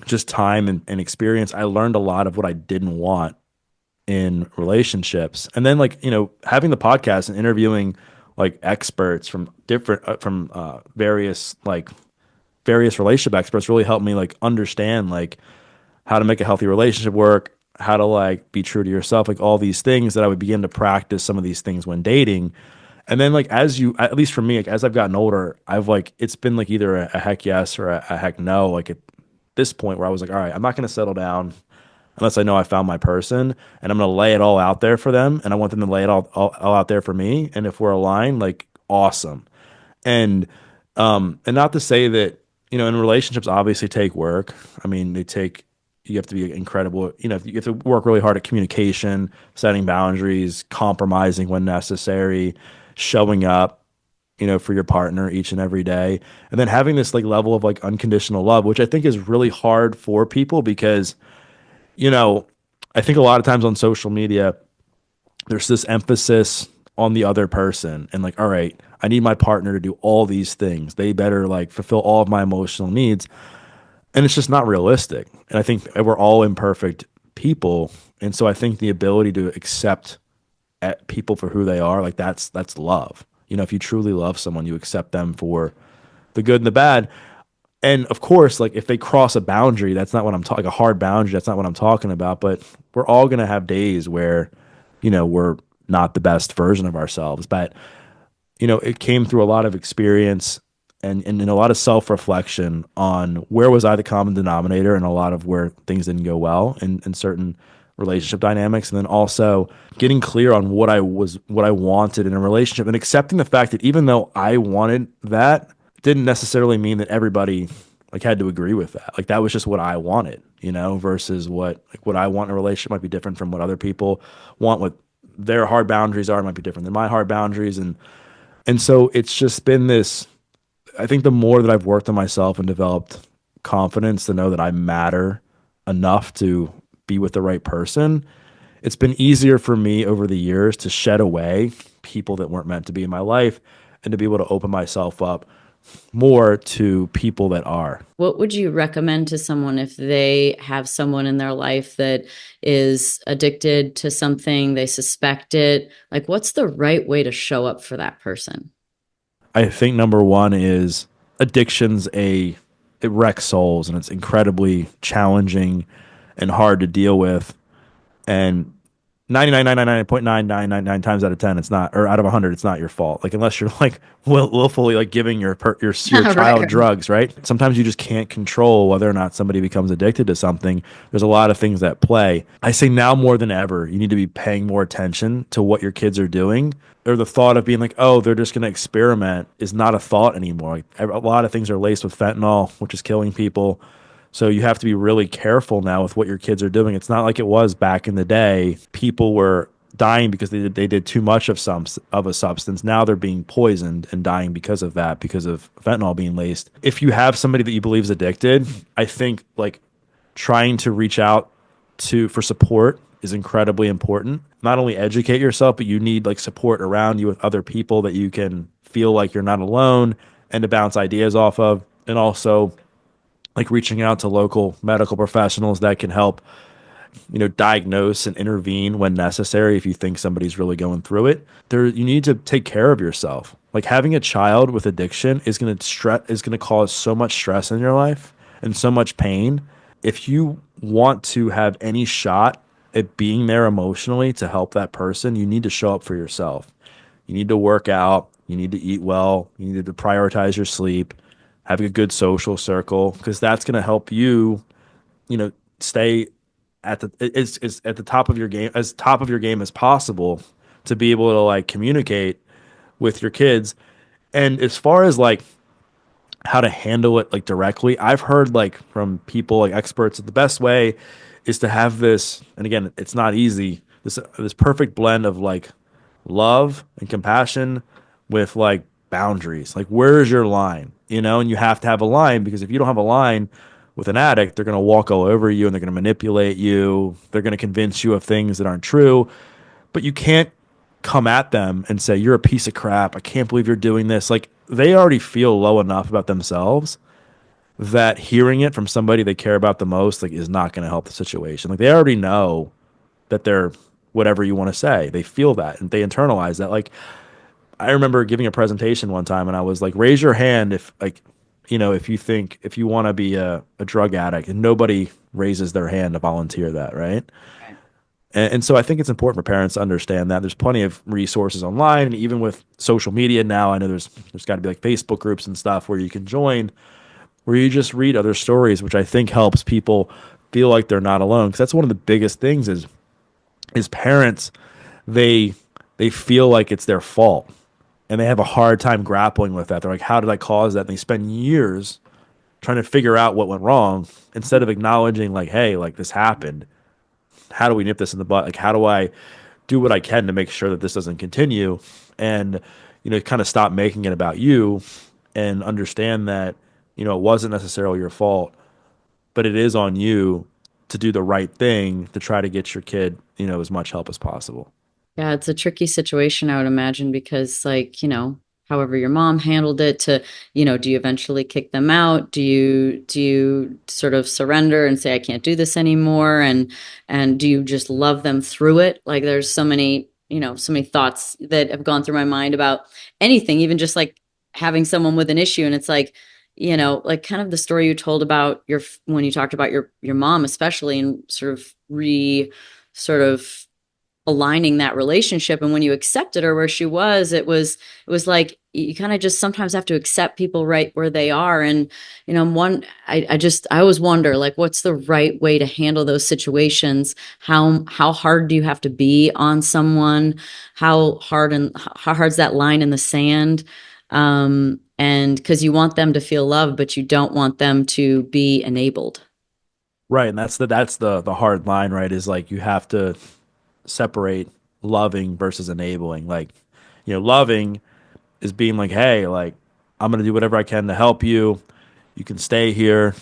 just time and experience, I learned a lot of what I didn't want in relationships. And then like, having the podcast and interviewing like experts from different various relationship experts really helped me like understand like how to make a healthy relationship work, how to like be true to yourself, like all these things that I would begin to practice some of these things when dating. And then like at least for me, like as I've gotten older, I've like it's been like either a heck yes or a heck no. Like at this point where I was like, all right, I'm not gonna settle down unless I know I found my person, and I'm gonna lay it all out there for them, and I want them to lay it all out there for me. And if we're aligned, like awesome. And and not to say that in relationships obviously take work. I mean, you have to be incredible. You have to work really hard at communication, setting boundaries, compromising when necessary, showing up, for your partner each and every day, and then having this like level of like unconditional love, which I think is really hard for people because you know, I think a lot of times on social media, there's this emphasis on the other person and like, all right, I need my partner to do all these things. They better like fulfill all of my emotional needs. And it's just not realistic. And I think we're all imperfect people. And so I think the ability to accept people for who they are, like that's love. If you truly love someone, you accept them for the good and the bad. And of course, like if they cross a boundary, that's not what I'm talking. Like a hard boundary, that's not what I'm talking about. But we're all gonna have days where, we're not the best version of ourselves. But it came through a lot of experience and a lot of self reflection on where was I the common denominator and a lot of where things didn't go well in certain relationship dynamics, and then also getting clear on what I wanted in a relationship and accepting the fact that even though I wanted that didn't necessarily mean that everybody like had to agree with that. Like that was just what I wanted, versus what I want in a relationship might be different from what other people want. What their hard boundaries are might be different than my hard boundaries, and so it's just been this. I think the more that I've worked on myself and developed confidence to know that I matter enough to be with the right person, it's been easier for me over the years to shed away people that weren't meant to be in my life and to be able to open myself up more to people that are. What would you recommend to someone if they have someone in their life that is addicted to something, they suspect it? Like, what's the right way to show up for that person? I think number one is addiction's a it wrecks souls and it's incredibly challenging and hard to deal with. And 99.9999 times out of 10 it's not, or out of 100 it's not your fault, like unless you're like willfully like giving your Right, child right. drugs, right? Sometimes you just can't control whether or not somebody becomes addicted to something. There's a lot of things that play. I say now more than ever you need to be paying more attention to what your kids are doing, or the thought of being like, oh, they're just going to experiment is not a thought anymore. Like, a lot of things are laced with fentanyl, which is killing people. So you have to be really careful now with what your kids are doing. It's not like it was back in the day. People were dying because they did too much of some of a substance. Now they're being poisoned and dying because of that, because of fentanyl being laced. If you have somebody that you believe is addicted, I think like trying to reach out to for support is incredibly important. Not only educate yourself, but you need like support around you with other people that you can feel like you're not alone and to bounce ideas off of. And also like reaching out to local medical professionals that can help, diagnose and intervene when necessary if you think somebody's really going through it. There you need to take care of yourself. Like having a child with addiction is going to cause so much stress in your life and so much pain. If you want to have any shot at being there emotionally to help that person, you need to show up for yourself. You need to work out, you need to eat well, you need to prioritize your sleep, having a good social circle, because that's going to help you, stay at the is at the top of your game, as top of your game as possible, to be able to like communicate with your kids. And as far as like how to handle it like directly, I've heard like from people like experts that the best way is to have this, and again, it's not easy, this perfect blend of like love and compassion with like boundaries. Like where's your line? And you have to have a line, because if you don't have a line with an addict, they're going to walk all over you and they're going to manipulate you. They're going to convince you of things that aren't true, but you can't come at them and say you're a piece of crap. I can't believe you're doing this. Like they already feel low enough about themselves that hearing it from somebody they care about the most like is not going to help the situation. Like they already know that they're whatever you want to say. They feel that and they internalize that. Like I remember giving a presentation one time and I was like, raise your hand if like, if you want to be a drug addict, and nobody raises their hand to volunteer that, right? Right. And so I think it's important for parents to understand that there's plenty of resources online, and even with social media now, I know there's got to be like Facebook groups and stuff where you can join, where you just read other stories, which I think helps people feel like they're not alone. Because that's one of the biggest things is parents, they they feel like it's their fault and they have a hard time grappling with that. They're like, how did I cause that? And they spend years trying to figure out what went wrong instead of acknowledging like, hey, like this happened. How do we nip this in the butt? Like, how do I do what I can to make sure that this doesn't continue? And, kind of stop making it about you and understand that, it wasn't necessarily your fault, but it is on you to do the right thing to try to get your kid, as much help as possible. Yeah, it's a tricky situation, I would imagine, because however your mom handled it to, do you eventually kick them out? Do you sort of surrender and say, I can't do this anymore? And do you just love them through it? Like there's so many, so many thoughts that have gone through my mind about anything, even just like having someone with an issue. And it's like, like kind of the story you told about when you talked about your mom, especially, and sort of aligning that relationship. And when you accepted her where she was, it was like you kind of just sometimes have to accept people right where they are. And I always wonder, like, what's the right way to handle those situations? How hard do you have to be on someone? How hard's that line in the sand? And because you want them to feel loved, but you don't want them to be enabled. Right. And that's the hard line, right? Is like you have to separate loving versus enabling. Like, loving is being like, hey, like I'm gonna do whatever I can to help you. You can stay here.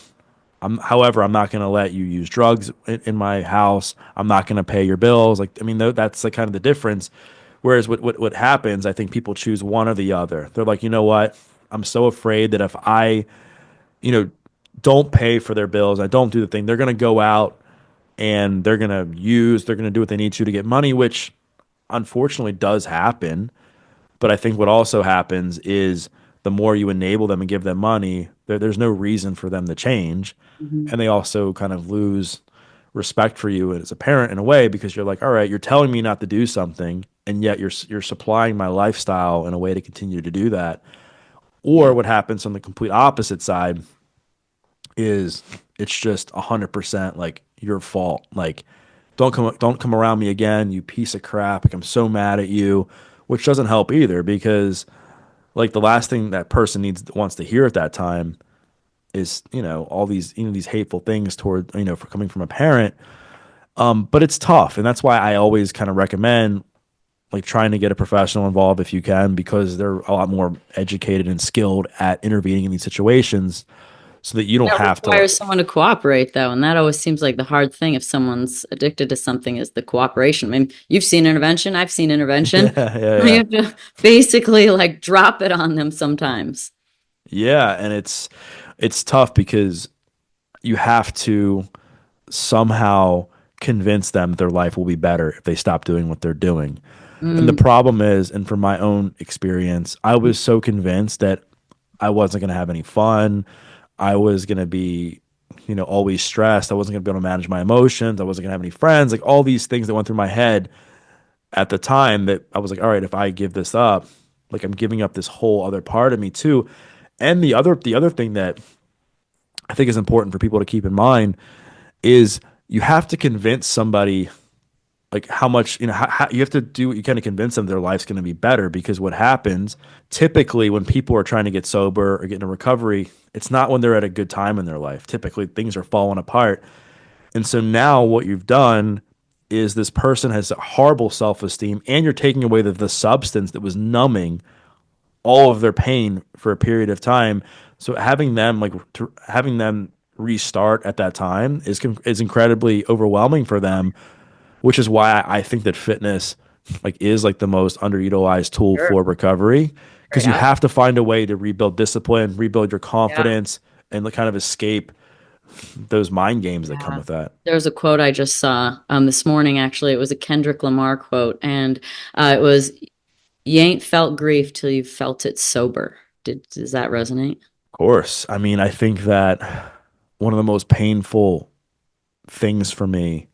However, I'm not going to let you use drugs in my house. I'm not going to pay your bills. Like, I mean, that's like kind of the difference. Whereas what happens, I think people choose one or the other. They're like, you know what? I'm so afraid that if I, you know, don't pay for their bills, I don't do the thing, they're going to go out and they're going to do what they need to get money, which unfortunately does happen. But I think what also happens is the more you enable them and give them money, there's no reason for them to change. Mhm. And they also kind of lose respect for you as a parent in a way because you're like, all right, you're telling me not to do something, and yet you're supplying my lifestyle in a way to continue to do that. Or Yeah. what happens on the complete opposite side is it's just 100% like your fault. Like, don't come around me again, you piece of crap. Like I'm so mad at you, which doesn't help either because like the last thing that person wants to hear at that time is all these these hateful things toward for coming from a parent. But it's tough, and that's why I always kind of recommend like trying to get a professional involved if you can because they're a lot more educated and skilled at intervening in these situations so that you don't That have to. requires someone to cooperate, though, and that always seems like the hard thing if someone's addicted to something is the cooperation. I mean, you've seen intervention, I've seen intervention. Yeah, yeah, You yeah. have to basically like drop it on them sometimes. Yeah, and it's tough because you have to somehow convince them their life will be better if they stop doing what they're doing. And the Mm, problem is, and from my own experience, I was so convinced that I wasn't going to have any fun. I was going to be, always stressed. I wasn't going to be able to manage my emotions. I wasn't going to have any friends. Like all these things that went through my head at the time that I was like, all right, if I give this up, like I'm giving up this whole other part of me too. And the other thing that I think is important for people to keep in mind is you have to convince somebody like how much how you have to do you kind of convince them their life's going to be better because what happens typically when people are trying to get sober or get into recovery, it's not when they're at a good time in their life. Typically things are falling apart, and so now what you've done is this person has horrible self-esteem and you're taking away the substance that was numbing all of their pain for a period of time. So having them restart at that time is incredibly overwhelming for them, which is why I think that fitness like is like the most underutilized tool sure. for recovery because Right you out. have to find a way to rebuild discipline, rebuild your Yeah. confidence, and like kind of escape those mind games that come Yeah. with that. There's a quote I just saw this morning, actually. It was a Kendrick Lamar quote, and it was, "You ain't felt grief till you've felt it sober." Does that resonate? Of course, I mean, I think that one of the most painful things for me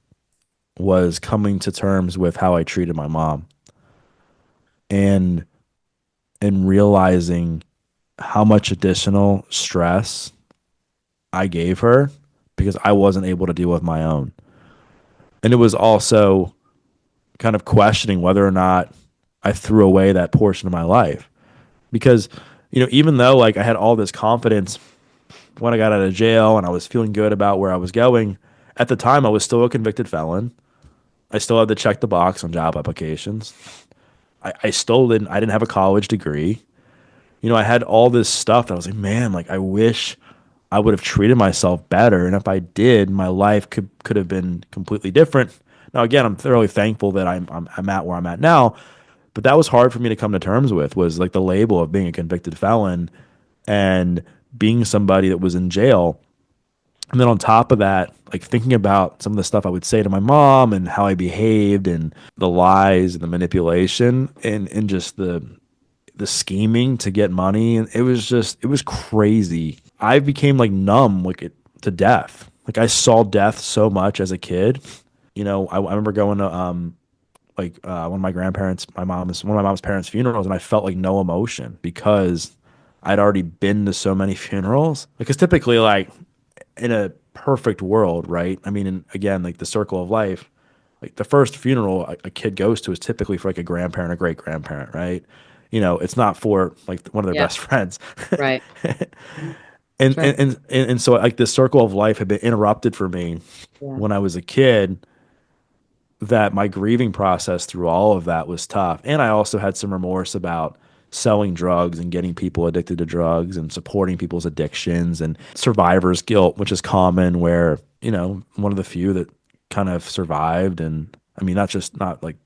was coming to terms with how I treated my mom and realizing how much additional stress I gave her because I wasn't able to deal with my own. And it was also kind of questioning whether or not I threw away that portion of my life because even though like I had all this confidence when I got out of jail and I was feeling good about where I was going, at the time I was still a convicted felon. I still had to check the box on job applications. I didn't have a college degree. I had all this stuff that I was like, man, like I wish I would have treated myself better. And if I did, my life could have been completely different. Now, again, I'm thoroughly thankful that I'm at where I'm at now, but that was hard for me to come to terms with was like the label of being a convicted felon and being somebody that was in jail. And then on top of that, like thinking about some of the stuff I would say to my mom and how I behaved and the lies and the manipulation and just the scheming to get money, and it was crazy. I became like numb like to death. Like I saw death so much as a kid. I remember going to one of my grandparents, one of my mom's parents' funerals, and I felt like no emotion because I'd already been to so many funerals. Because typically, like in a perfect world, right? I mean, and again, like the circle of life, like the first funeral a kid goes to is typically for like a grandparent or great grandparent, right? It's not for like one of their Yeah. best friends. Right. and, Sure. and and so like this circle of life had been interrupted for me Yeah. when I was a kid, that my grieving process through all of that was tough. And I also had some remorse about selling drugs and getting people addicted to drugs and supporting people's addictions and survivor's guilt, which is common where, one of the few that kind of survived. And I mean, not just not like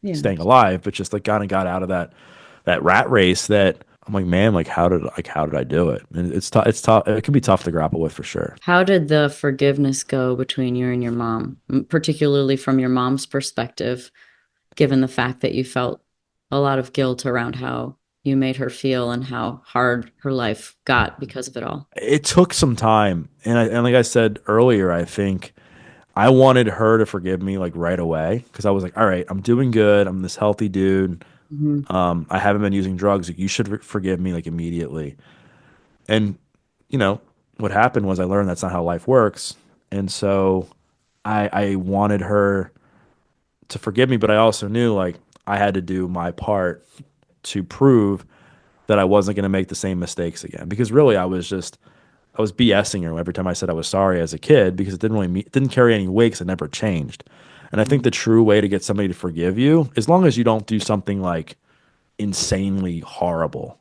Yeah. staying alive, but just like kind of got out of that rat race that I'm like, man, how did I do it? And it's tough. It's tough. It can be tough to grapple with for sure. How did the forgiveness go between you and your mom, particularly from your mom's perspective, given the fact that you felt a lot of guilt around how you made her feel and how hard her life got because of it all? It took some time, and like I said earlier, I think I wanted her to forgive me like right away because I was like, all right, I'm doing good. I'm this healthy dude. Hmm. I haven't been using drugs. Like, you should forgive me like immediately. And you know what happened was I learned that's not how life works, and so I wanted her to forgive me, but I also knew like I had to do my part to prove that I wasn't going to make the same mistakes again. Because really, I was BSing her every time I said I was sorry as a kid because it didn't carry any weight 'cause it never changed. And I think the true way to get somebody to forgive you, as long as you don't do something like insanely horrible,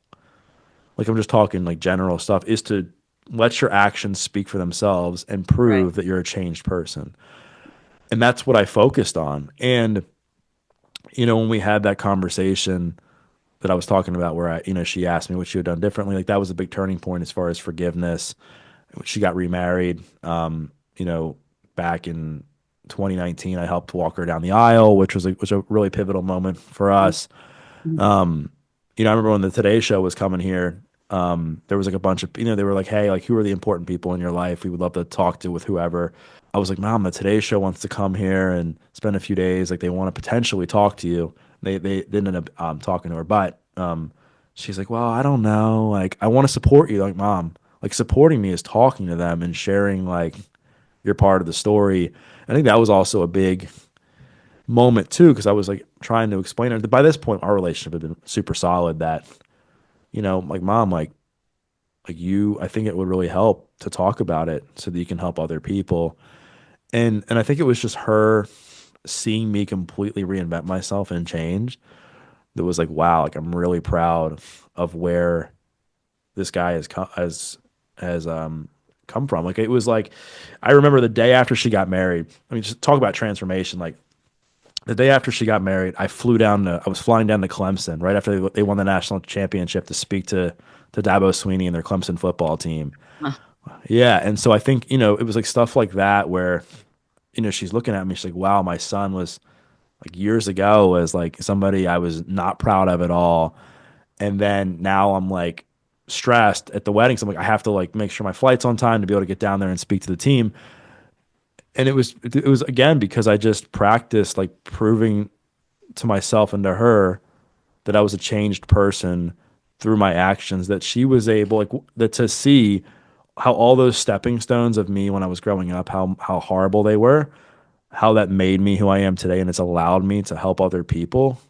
like I'm just talking like general stuff, is to let your actions speak for themselves and Right. prove that you're a changed person. And that's what I focused on. And when we had that conversation that I was talking about where she asked me what she had done differently, like that was a big turning point as far as forgiveness. She got remarried. Back in 2019, I helped walk her down the aisle, which was a really pivotal moment for us. Mhm. I remember when the Today Show was coming here. There was like a bunch of, they were like, hey, like, who are the important people in your life? We would love to talk to with whoever. I was like, Mom, the Today Show wants to come here and spend a few days. Like, they want to potentially talk to you. They didn't end up talking to her, but she's like, well, I don't know. Like, I want to support you. Like, Mom, like, supporting me is talking to them and sharing like your part of the story. I think that was also a big moment too, because I was like trying to explain it. By this point, our relationship had been super solid. That like, Mom, like you, I think it would really help to talk about it so that you can help other people. And I think it was just her seeing me completely reinvent myself and change. That was like, wow, like I'm really proud of where this guy has come from. Like, it was like, I remember the day after she got married. I mean, just talk about transformation. Like, the day after she got married, I was flying down to Clemson right after they won the national championship to speak to Dabo Sweeney and their Clemson football team. Ah, Yeah, and so I think it was like stuff like that where she's looking at me. She's like, "Wow, my son was like years ago was like somebody I was not proud of at all, and then now I'm like stressed at the wedding. So I'm like, I have to like make sure my flight's on time to be able to get down there and speak to the team." And it was again because I just practiced like proving to myself and to her that I was a changed person through my actions, that she was able like that to see how all those stepping stones of me when I was growing up, how horrible they were, how that made me who I am today, and it's allowed me to help other people.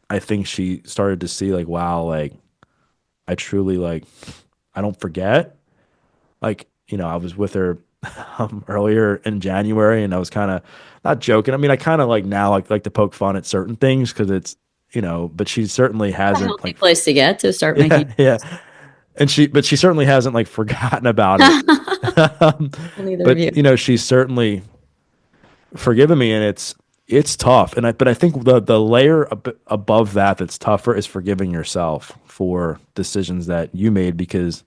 I think she started to see like, wow, like I truly like I don't forget. Like, I was with her earlier in January, and I was kind of not joking. I mean, I kind of like now like to poke fun at certain things because it's but she certainly a hasn't healthy like place to get to start yeah, making. yeah. And she certainly hasn't like forgotten about it. Um, Well, neither of but you. she's certainly forgiven me, and it's tough. But I think the layer above that that's tougher is forgiving yourself for decisions that you made because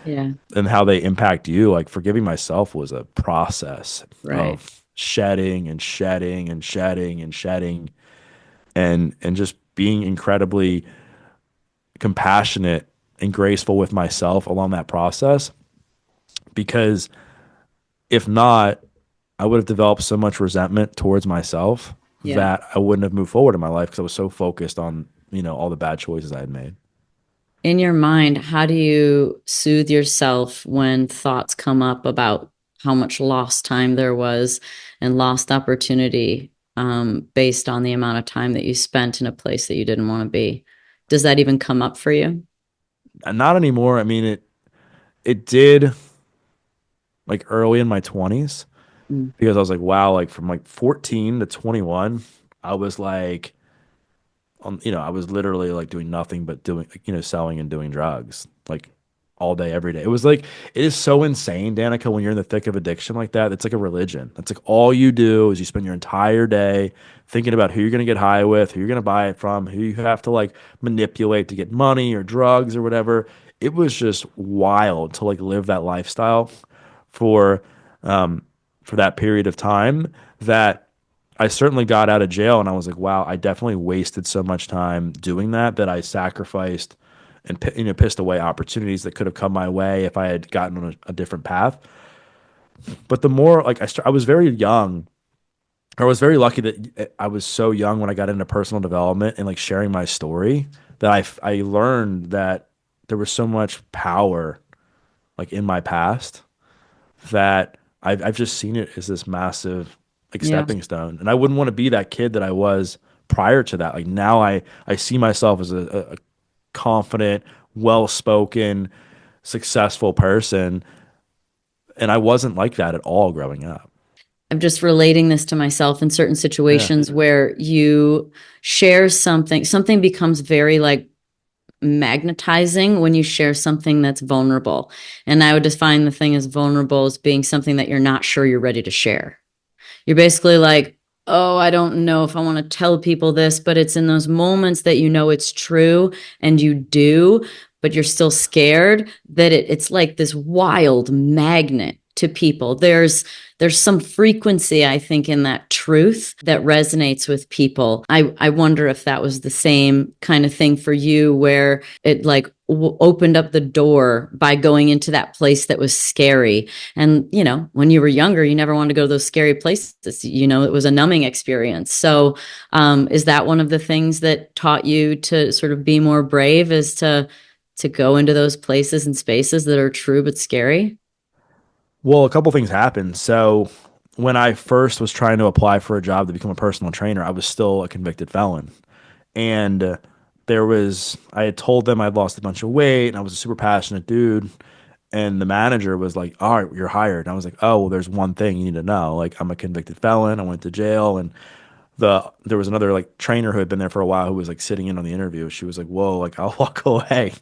Yeah, and how they impact you. Like, forgiving myself was a process right. of shedding and shedding and shedding and shedding and just being incredibly compassionate and graceful with myself along that process, because if not, I would have developed so much resentment towards myself Yeah. that I wouldn't have moved forward in my life because I was so focused on, all the bad choices I had made. In your mind, how do you soothe yourself when thoughts come up about how much lost time there was and lost opportunity based on the amount of time that you spent in a place that you didn't want to be? Does that even come up for you? And not anymore. I mean, it did like early in my 20s Mm. because I was like, wow, like from like 14 to 21, I was like I was literally like doing nothing but doing, selling and doing drugs like all day, every day. It was like, it is so insane, Danica, when you're in the thick of addiction like that. It's like a religion. It's like all you do is you spend your entire day thinking about who you're going to get high with, who you're going to buy it from, who you have to like manipulate to get money or drugs or whatever. It was just wild to like live that lifestyle for, um, for that period of time that I certainly got out of jail and I was like, wow, I definitely wasted so much time doing that that I sacrificed and pissed away opportunities that could have come my way if I had gotten on a different path. But the more like I was very young. I was very lucky that I was so young when I got into personal development and like sharing my story that I learned that there was so much power like in my past that I've just seen it as this massive like Yeah. stepping stone. And I wouldn't want to be that kid that I was prior to that. Like now I see myself as a confident, well spoken, successful person. And I wasn't like that at all growing up. I'm just relating this to myself in certain Yeah. situations where you share something, something becomes very like magnetizing when you share something that's vulnerable. And I would define the thing as vulnerable as being something that you're not sure you're ready to share. You're basically like, oh, I don't know if I want to tell people this, but it's in those moments that you know it's true and you do, but you're still scared that it's like this wild magnet to people. There's some frequency, I think, in that truth that resonates with people. I wonder if that was the same kind of thing for you, where it like opened up the door by going into that place that was scary. And, when you were younger, you never wanted to go to those scary places. It was a numbing experience. So, is that one of the things that taught you to sort of be more brave, is to go into those places and spaces that are true but scary? Well, a couple things happened. So when I first was trying to apply for a job to become a personal trainer, I was still a convicted felon. And I had told them I'd lost a bunch of weight and I was a super passionate dude. And the manager was like, all right, you're hired. And I was like, oh, well, there's one thing you need to know. Like, I'm a convicted felon. I went to jail. And there was another like trainer who had been there for a while who was like sitting in on the interview. She was like, whoa, like, I'll walk away.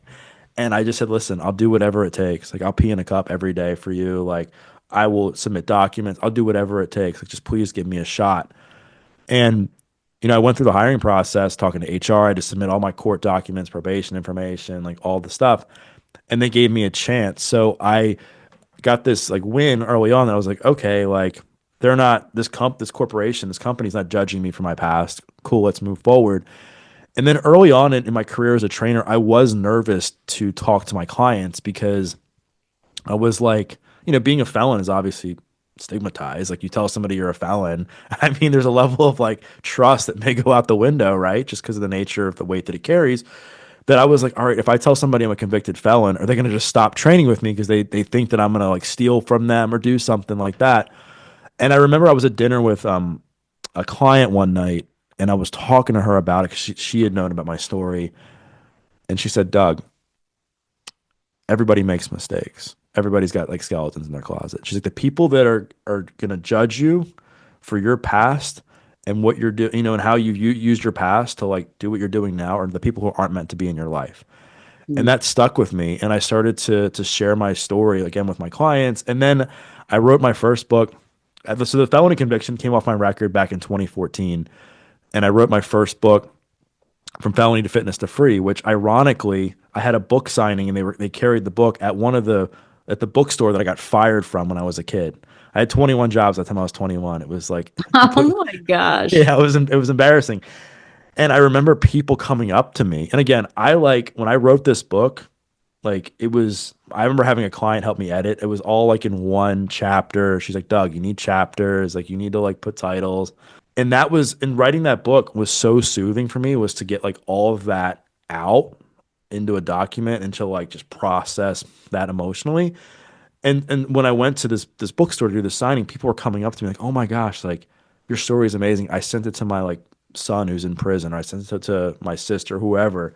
And I just said, listen, I'll do whatever it takes. Like, I'll pee in a cup every day for you. Like, I will submit documents. I'll do whatever it takes. Like, just please give me a shot. And, I went through the hiring process talking to HR. I had to submit all my court documents, probation information, like all the stuff. And they gave me a chance. So I got this like win early on that I was like, okay, like they're not this corporation, this company's not judging me for my past. Cool, let's move forward. And then early on in my career as a trainer, I was nervous to talk to my clients because I was like, being a felon is obviously stigmatized. Like you tell somebody you're a felon, I mean, there's a level of like trust that may go out the window, right? Just because of the nature of the weight that it carries. That I was like, all right, if I tell somebody I'm a convicted felon, are they going to just stop training with me because they think that I'm going to like steal from them or do something like that? And I remember I was at dinner with a client one night and I was talking to her about it because she had known about my story. And she said, Doug, everybody makes mistakes. Everybody's got like skeletons in their closet. She's like, the people that are gonna judge you for your past and what you're doing, and how you used your past to like do what you're doing now, are the people who aren't meant to be in your life. And Mm. that stuck with me. And I started to share my story again with my clients. And then I wrote my first book. So the felony conviction came off my record back in 2014. And I wrote my first book, From Felony to Fitness to Free, which ironically I had a book signing and they carried the book at the bookstore that I got fired from when I was a kid. I had 21 jobs at the time I was 21. It was like complete. Oh my gosh. Yeah, it was embarrassing. And I remember people coming up to me. And again, I like when I wrote this book, like I remember having a client help me edit. It was all like in one chapter. She's like, Doug, you need chapters. Like you need to like put titles. And writing that book was so soothing for me, was to get like all of that out into a document and to like just process that emotionally. And when I went to this bookstore to do the signing, people were coming up to me like, "Oh my gosh, like your story is amazing." I sent it to my like son who's in prison, or I sent it to my sister, whoever.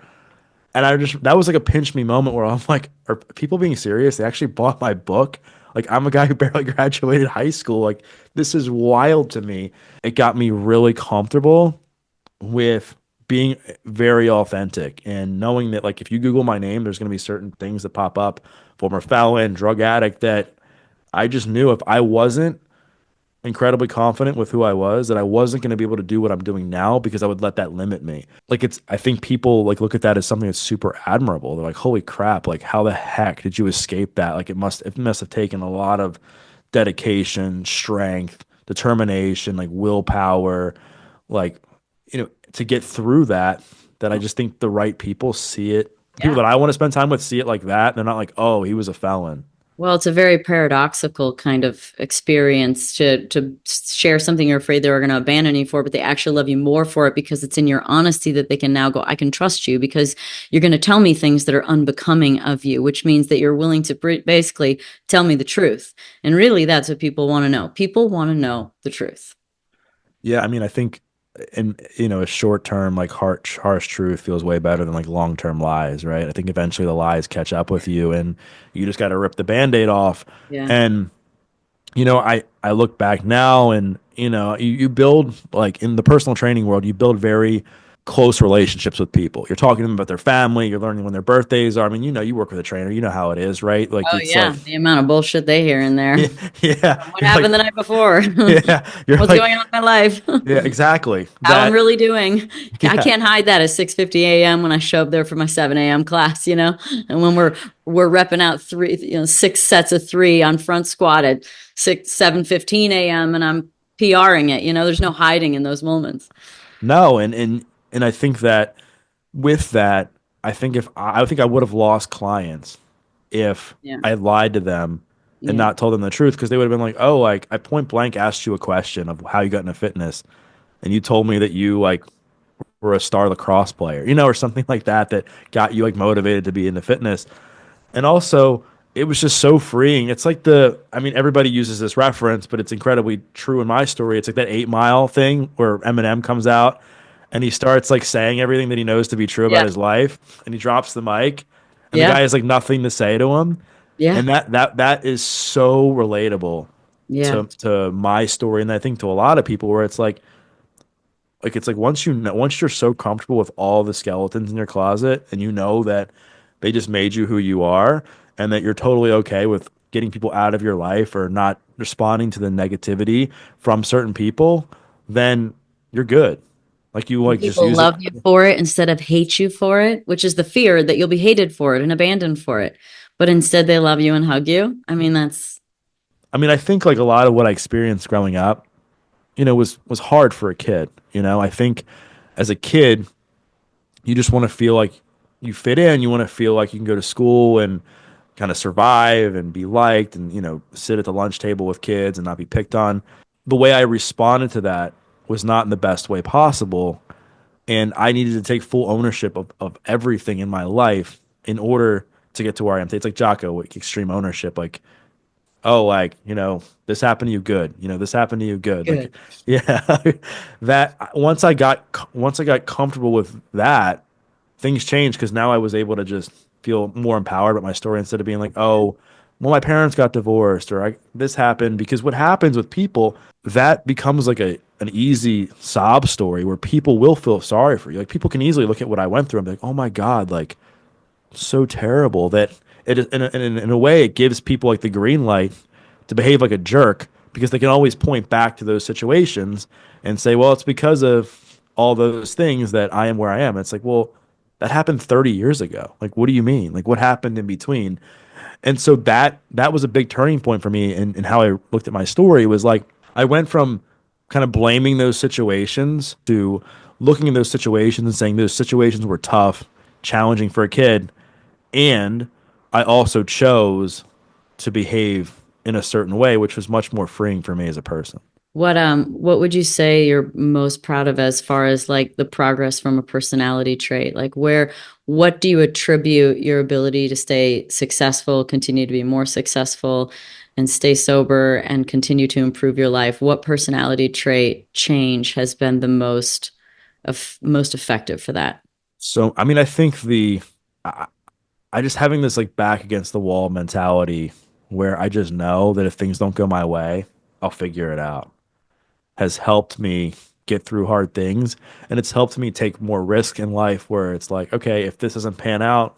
And that was like a pinch me moment where I'm like, are people being serious? They actually bought my book. Like I'm a guy who barely graduated high school. Like this is wild to me. It got me really comfortable with being very authentic and knowing that like if you Google my name, there's going to be certain things that pop up, former felon, drug addict, that I just knew if I wasn't incredibly confident with who I was, that I wasn't going to be able to do what I'm doing now because I would let that limit me. Like it's, I think people like look at that as something that's super admirable. They're like, holy crap, like how the heck did you escape that? Like it must have taken a lot of dedication, strength, determination, like willpower, like, to get through that, that I just think the right people see it. People Yeah. that I want to spend time with see it like that. They're not like, oh, he was a felon. Well, it's a very paradoxical kind of experience to share something you're afraid they're going to abandon you for, but they actually love you more for it because it's in your honesty that they can now go, I can trust you because you're going to tell me things that are unbecoming of you, which means that you're willing to basically tell me the truth. And really, that's what people want to know. People want to know the truth. Yeah, I mean, I think in a short term like harsh truth feels way better than like long term lies, right? I think eventually the lies catch up with you and you just got to rip the band-aid off. Yeah. And I look back now and you build like in the personal training world, you build very close relationships with people. You're talking to them about their family, you're learning when their birthdays are. I mean, you work with a trainer, you know how it is, right? Like Oh, it's like yeah. The amount of bullshit they hear in there. yeah, yeah. What You're happened like the night before? yeah, you're What's like going on in my life? yeah, exactly. How I'm That really doing. I yeah. can't hide that at 6:50 a.m. when I show up there for my 7 a.m. class, And when we're repping out three, six sets of three on front squat at 7:15 a.m. and I'm PRing it, there's no hiding in those moments. No, and I think that with that, I think I would have lost clients if Yeah. I lied to them and Yeah. not told them the truth because they would have been like, "Oh, like I point blank asked you a question of how you got into fitness and you told me that you like were a star lacrosse player, or something like that that got you like motivated to be into fitness." And also, it was just so freeing. It's like I mean, everybody uses this reference, but it's incredibly true in my story. It's like that 8 Mile thing where Eminem comes out and he starts like saying everything that he knows to be true about Yeah. his life and he drops the mic and the Yeah. guy has like nothing to say to him. Yeah. And that is so relatable Yeah. to my story. And I think to a lot of people where it's like once you're so comfortable with all the skeletons in your closet and you know that they just made you who you are and that you're totally okay with getting people out of your life or not responding to the negativity from certain people, then you're good. Like you And like just people use it. love you for it instead of hate you for it, which is the fear that you'll be hated for it and abandoned for it. But instead, they love you and hug you. I mean, that's, I mean, I think like a lot of what I experienced growing up, was hard for a kid. I think as a kid, you just want to feel like you fit in. You want to feel like you can go to school and kind of survive and be liked and, sit at the lunch table with kids and not be picked on. The way I responded to that was not in the best way possible. And I needed to take full ownership of everything in my life in order to get to where I am today. It's like Jocko, like extreme ownership. Like, oh, like, this happened to you, good. This happened to you, good. Like, good. yeah, that once I got comfortable with that, things changed because now I was able to just feel more empowered about my story instead of being like, oh, well, my parents got divorced or this happened. Because what happens with people, that becomes like an easy sob story where people will feel sorry for you. Like people can easily look at what I went through and be like, oh my God, like so terrible that in a way it gives people like the green light to behave like a jerk because they can always point back to those situations and say, well, it's because of all those things that I am where I am. It's like, well, that happened 30 years ago. Like, what do you mean? Like, what happened in between? And so that was a big turning point for me in how I looked at my story was like I went from kind of blaming those situations to looking at those situations and saying those situations were tough, challenging for a kid, and I also chose to behave in a certain way, which was much more freeing for me as a person. What would you say you're most proud of as far as like the progress from a personality trait? Like what do you attribute your ability to stay successful, continue to be more successful, and stay sober and continue to improve your life? What personality trait change has been the most effective for that? So, I mean, I think I, I just having this like back against the wall mentality where I just know that if things don't go my way, I'll figure it out has helped me get through hard things. And it's helped me take more risk in life where it's like, okay, if this doesn't pan out,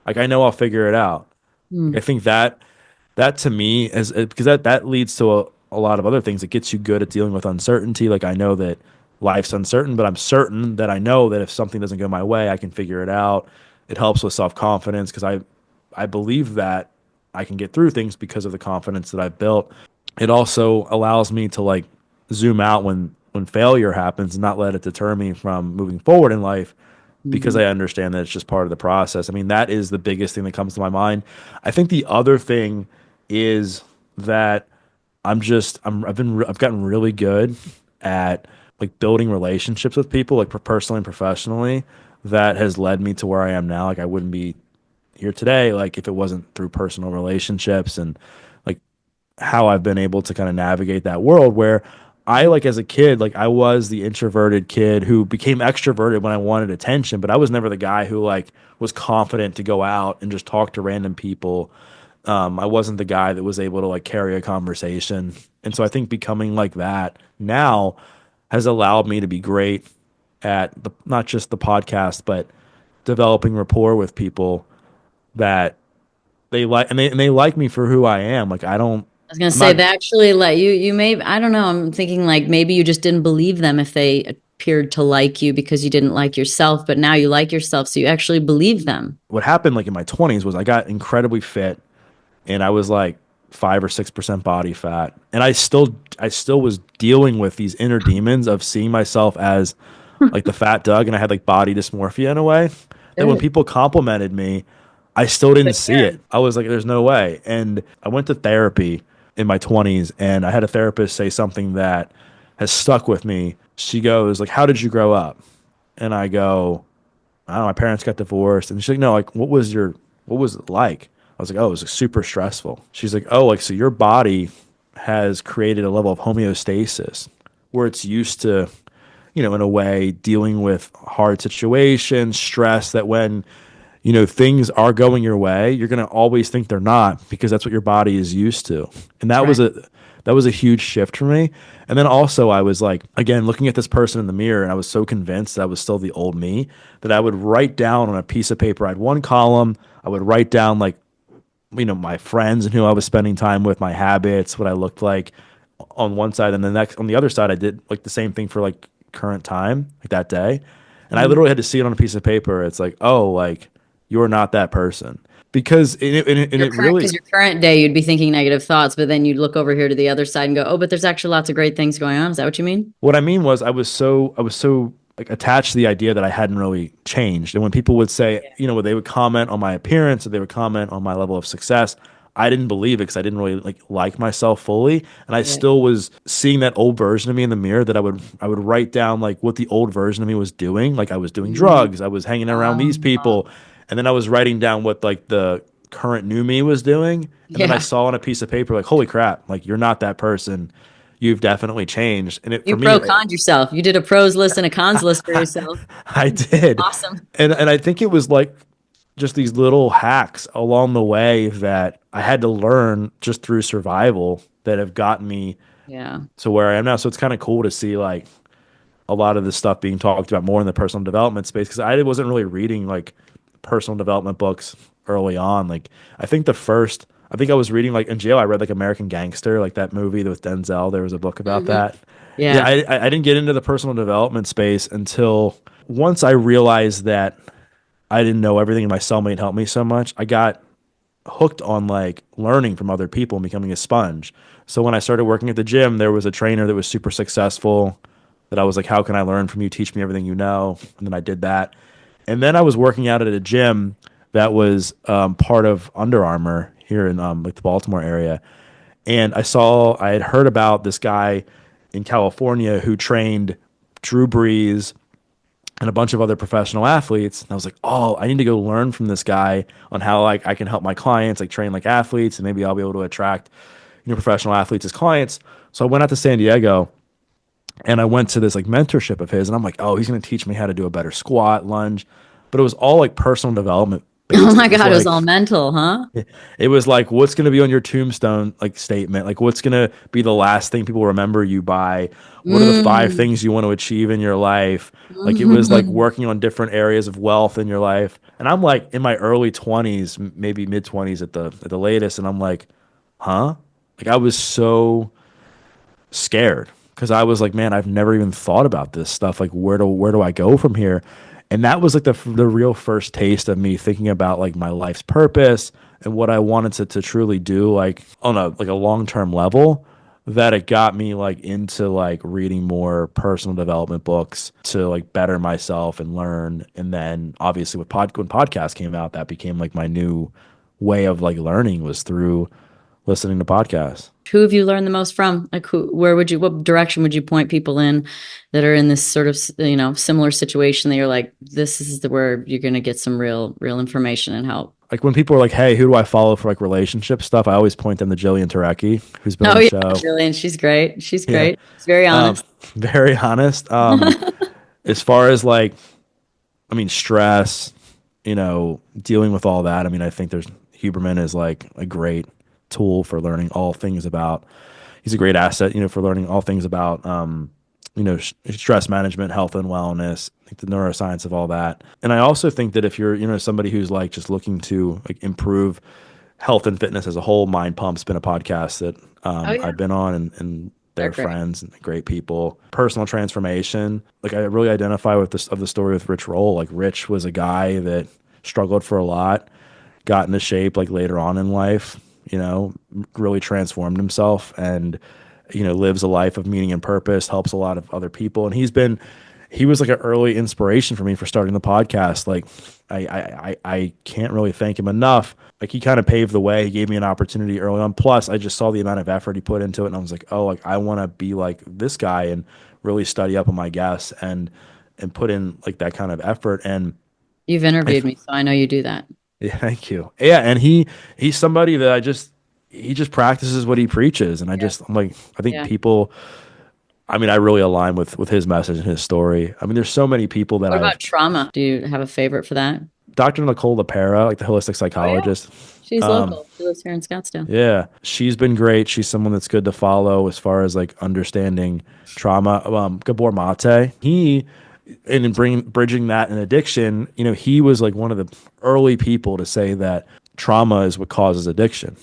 like I know I'll figure it out. Like, I Mm. think that to me is because that leads to a lot of other things. It gets you good at dealing with uncertainty. Like I know that life's uncertain, but I'm certain that I know that if something doesn't go my way, I can figure it out. It helps with self-confidence because I believe that I can get through things because of the confidence that I've built. It also allows me to like zoom out when failure happens and not let it deter me from moving forward in life because Mhm. I understand that it's just part of the process. I mean, that is the biggest thing that comes to my mind. I think the other thing is that I've gotten really good at like building relationships with people, like personally and professionally. That has led me to where I am now. Like I wouldn't be here today, like if it wasn't through personal relationships and like how I've been able to kind of navigate that world where I like as a kid, like I was the introverted kid who became extroverted when I wanted attention, but I was never the guy who like was confident to go out and just talk to random people. I wasn't the guy that was able to like carry a conversation. And so I think becoming like that now has allowed me to be great at not just the podcast, but developing rapport with people that they like and they like me for who I am. Like I was gonna I'm say they not actually let you may I don't know, I'm thinking like maybe you just didn't believe them if they appeared to like you because you didn't like yourself, but now you like yourself, so you actually believe them. what happened like in my 20s was I got incredibly fit and I was like 5 or 6% body fat. And I still was dealing with these inner demons of seeing myself as like the fat Doug and I had like body dysmorphia in a way that when Good. people complimented me, I still didn't But see yeah. it. I was like, there's no way. And I went to therapy in my 20s and I had a therapist say something that has stuck with me. She goes, like, how did you grow up? And I go, I don't know, my parents got divorced. And she's like, no, like, what was it like? I was like, oh, it was like, super stressful. She's like, oh, like, so your body has created a level of homeostasis where it's used to, in a way, dealing with hard situations, stress that when, things are going your way, you're going to always think they're not because that's what your body is used to. And Right. that was a huge shift for me. And then also I was like, again, looking at this person in the mirror and I was so convinced that I was still the old me that I would write down on a piece of paper. I had one column. I would write down like, my friends and who I was spending time with, my habits, what I looked like on one side, and the next on the other side, I did like the same thing for like current time, like that day, and I Mhm. literally had to see it on a piece of paper. It's like, oh, like you're not that person because and Your it current, really because your current day, you'd be thinking negative thoughts, but then you'd look over here to the other side and go, "Oh, but there's actually lots of great things going on." Is that what you mean? what I mean was I was so like attached to the idea that I hadn't really changed. And when people would say, Yeah. when they would comment on my appearance or they would comment on my level of success, I didn't believe it because I didn't really like myself fully. And I Yeah. still was seeing that old version of me in the mirror that I would write down like what the old version of me was doing. Like I was doing Mm. drugs, I was hanging around these Um, people, and then I was writing down what like the current new me was doing. And then I yeah. saw on a piece of paper, like, holy crap, like you're not that person. You've definitely changed. And it for You me, pro conned yourself. You did a pros list and a cons list for yourself. I did. Awesome. And I think it was like just these little hacks along the way that I had to learn just through survival that have gotten me Yeah. to where I am now. So it's kind of cool to see like a lot of this stuff being talked about more in the personal development space because I wasn't really reading like personal development books early on. Like I think I was reading like in jail. I read like American Gangster, like that movie with Denzel. There was a book about Hmm. that. Yeah, Yeah. I didn't get into the personal development space until once I realized that I didn't know everything and my cellmate helped me so much. I got hooked on like learning from other people and becoming a sponge. So when I started working at the gym, there was a trainer that was super successful that I was like, how can I learn from you? Teach me everything you know. And then I did that. And then I was working out at a gym that was part of Under Armour here in like the Baltimore area. And I had heard about this guy in California who trained Drew Brees and a bunch of other professional athletes. And I was like, oh, I need to go learn from this guy on how like I can help my clients like train like athletes, and maybe I'll be able to attract professional athletes as clients. So I went out to San Diego and I went to this like mentorship of his, and I'm like, oh, he's going to teach me how to do a better squat, lunge, but it was all like personal development Oh based. my It was God, it was like all mental, huh? it was like what's going to be on your tombstone like statement, like what's going to be the last thing people remember you by, what are the five Mm. things you want to achieve in your life. Like it was like Mhm. working on different areas of wealth in your life, and I'm like in my early 20s, maybe mid 20s at the latest, and I'm like, huh? Like I was so scared because I was like, man, I've never even thought about this stuff. Like, where do I go from here? And that was like the real first taste of me thinking about like my life's purpose and what I wanted to truly do, like on a long term level. That it got me like into like reading more personal development books to like better myself and learn. And then obviously when podcasts came out, that became like my new way of like learning was through listening to podcasts. Who have you learned the most from? Like where would you, what direction would you point people in that are in this sort of, similar situation that you're like, this is where you're going to get some real information and help. Like when people are like, "Hey, who do I follow for like relationship stuff?" I always point them to Jillian Turecki, who's been on Oh the yeah, show. Jillian, she's great. She's Yeah, great. She's very um, honest. very honest. As far as like, I mean, stress, dealing with all that. I mean, I think there's Huberman is like a great tool for learning all things about. He's a great asset, for learning all things about, stress management, health and wellness, like the neuroscience of all that. And I also think that if you're, somebody who's like just looking to like improve health and fitness as a whole, Mind Pump's been a podcast that Oh yeah, I've been on, and they're they're great. friends and great people. Personal transformation. Like I really identify with this of the story with Rich Roll. Like Rich was a guy that struggled for a lot, got into shape like later on in life, really transformed himself and, lives a life of meaning and purpose, helps a lot of other people. And he was like an early inspiration for me for starting the podcast. Like I can't really thank him enough. Like he kind of paved the way. He gave me an opportunity early on. Plus I just saw the amount of effort he put into it. And I was like, oh, like I want to be like this guy and really study up on my guests and put in like that kind of effort. And You've I, interviewed me, so I know you do that. yeah, thank you. Yeah, and he's somebody that he just practices what he preaches, and Yeah. I'm like I think Yeah. people. I mean, I really align with his message and his story. I mean, there's so many people that What I've about trauma? Do you have a favorite for that? Dr. Nicole LaPera, like the holistic Oh yeah, psychologist. she's Um, local. She lives here in Scottsdale. yeah, she's been great. She's someone that's good to follow as far as like understanding trauma. Gabor Mate, he and in bridging that and addiction, he was like one of the early people to say that trauma is what causes addiction.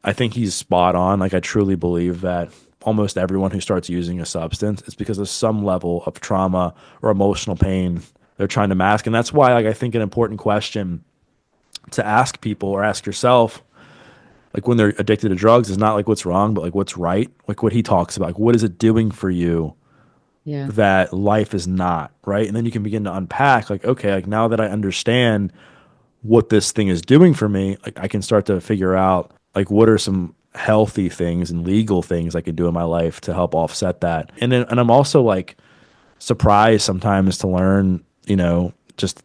I think he's spot on. Like I truly believe that almost everyone who starts using a substance is because of some level of trauma or emotional pain they're trying to mask. And that's why like I think an important question to ask people or ask yourself like when they're addicted to drugs is not like what's wrong, but like what's right. Like what he talks about. Like what is it doing for you Yeah. that life is not, right? And then you can begin to unpack like, okay, like now that I understand what this thing is doing for me, like I can start to figure out like what are some healthy things and legal things I could do in my life to help offset that. And I'm also like surprised sometimes to learn, just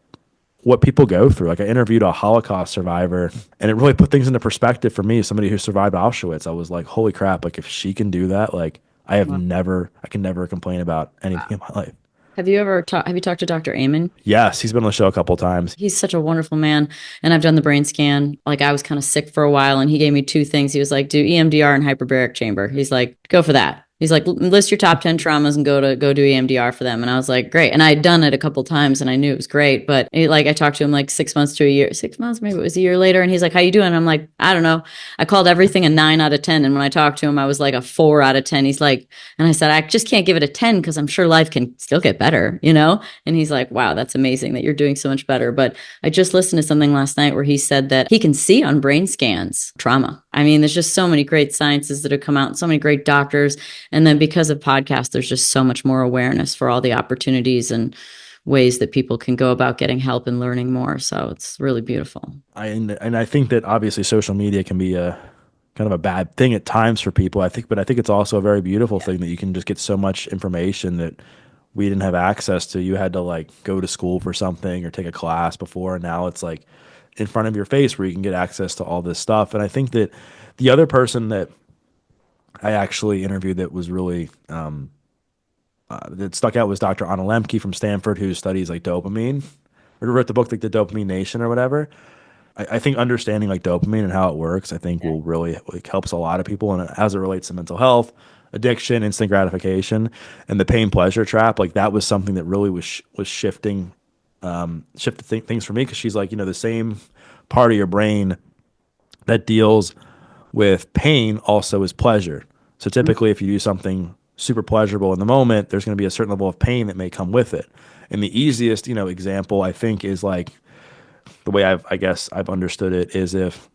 what people go through. Like I interviewed a Holocaust survivor and it really put things into perspective for me, somebody who survived Auschwitz. I was like, holy crap, like if she can do that, like Wow. I can never complain about anything in my life. Have you talked to Dr. Amen? Yes, he's been on the show a couple of times. He's such a wonderful man. And I've done the brain scan. Like I was kind of sick for a while and he gave me two things. He was like, do EMDR and hyperbaric chamber. He's like, go for that. He's like, list your top 10 traumas and go do EMDR for them. And I was like, great. And I had done it a couple times and I knew it was great. But like I talked to him like 6 months to a year, 6 months, maybe it was a year later. And he's like, how you doing? And I'm like, I don't know. I called everything a 9 out of 10. And when I talked to him, I was like a 4 out of 10. He's like, and I said, I just can't give it a 10 because I'm sure life can still get better, you know? And he's like, wow, that's amazing that you're doing so much better. But I just listened to something last night where he said that he can see on brain scans trauma. I mean, there's just so many great sciences that have come out, so many great doctors. And then because of podcasts, there's just so much more awareness for all the opportunities and ways that people can go about getting help and learning more. So it's really beautiful. And I think that obviously social media can be a kind of a bad thing at times for people. But I think it's also a very beautiful thing that you can just get so much information that we didn't have access to. You had to like go to school for something or take a class before, and now it's like in front of your face where you can get access to all this stuff. And I think that the other person that I actually interviewed that was really that stuck out was Dr. Anna Lemke from Stanford, who studies like dopamine, or wrote the book like the Dopamine Nation or whatever. I think understanding like dopamine and how it works, I think will really like helps a lot of people, and as it relates to mental health, addiction, instant gratification, and the pain pleasure trap. Like that was something that really was shifting, shifted things for me because she's like, the same part of your brain that deals with pain also is pleasure. So typically, if you do something super pleasurable in the moment, there's going to be a certain level of pain that may come with it. And the easiest, example I think is like the way I guess I've understood it is if,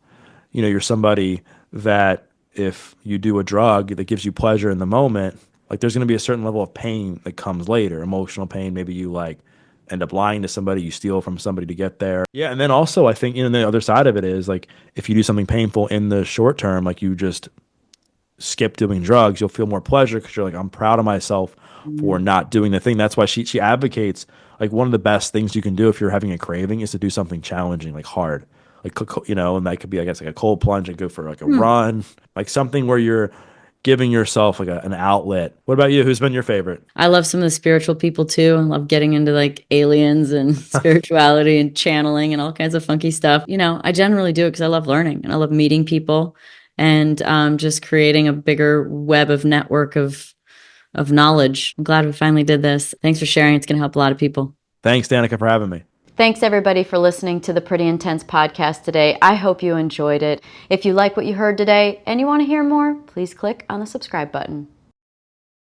you're somebody that if you do a drug that gives you pleasure in the moment, like there's going to be a certain level of pain that comes later, emotional pain. Maybe you like end up lying to somebody, you steal from somebody to get there. Yeah. And then also, I think, the other side of it is like if you do something painful in the short term, like you just skip doing drugs, you'll feel more pleasure because you're like, I'm proud of myself for not doing the thing. That's why she advocates like one of the best things you can do if you're having a craving is to do something challenging, like hard, like and that could be I guess like a cold plunge and go for like a run, like something where you're giving yourself like an outlet. What about you? Who's been your favorite? I love some of the spiritual people too. I love getting into like aliens and spirituality and channeling and all kinds of funky stuff. I generally do it because I love learning and I love meeting people and just creating a bigger web of network of knowledge. I'm glad we finally did this. Thanks for sharing. It's going to help a lot of people. Thanks, Danica, for having me. Thanks everybody for listening to the Pretty Intense podcast today. I hope you enjoyed it. If you like what you heard today and you want to hear more, please click on the subscribe button.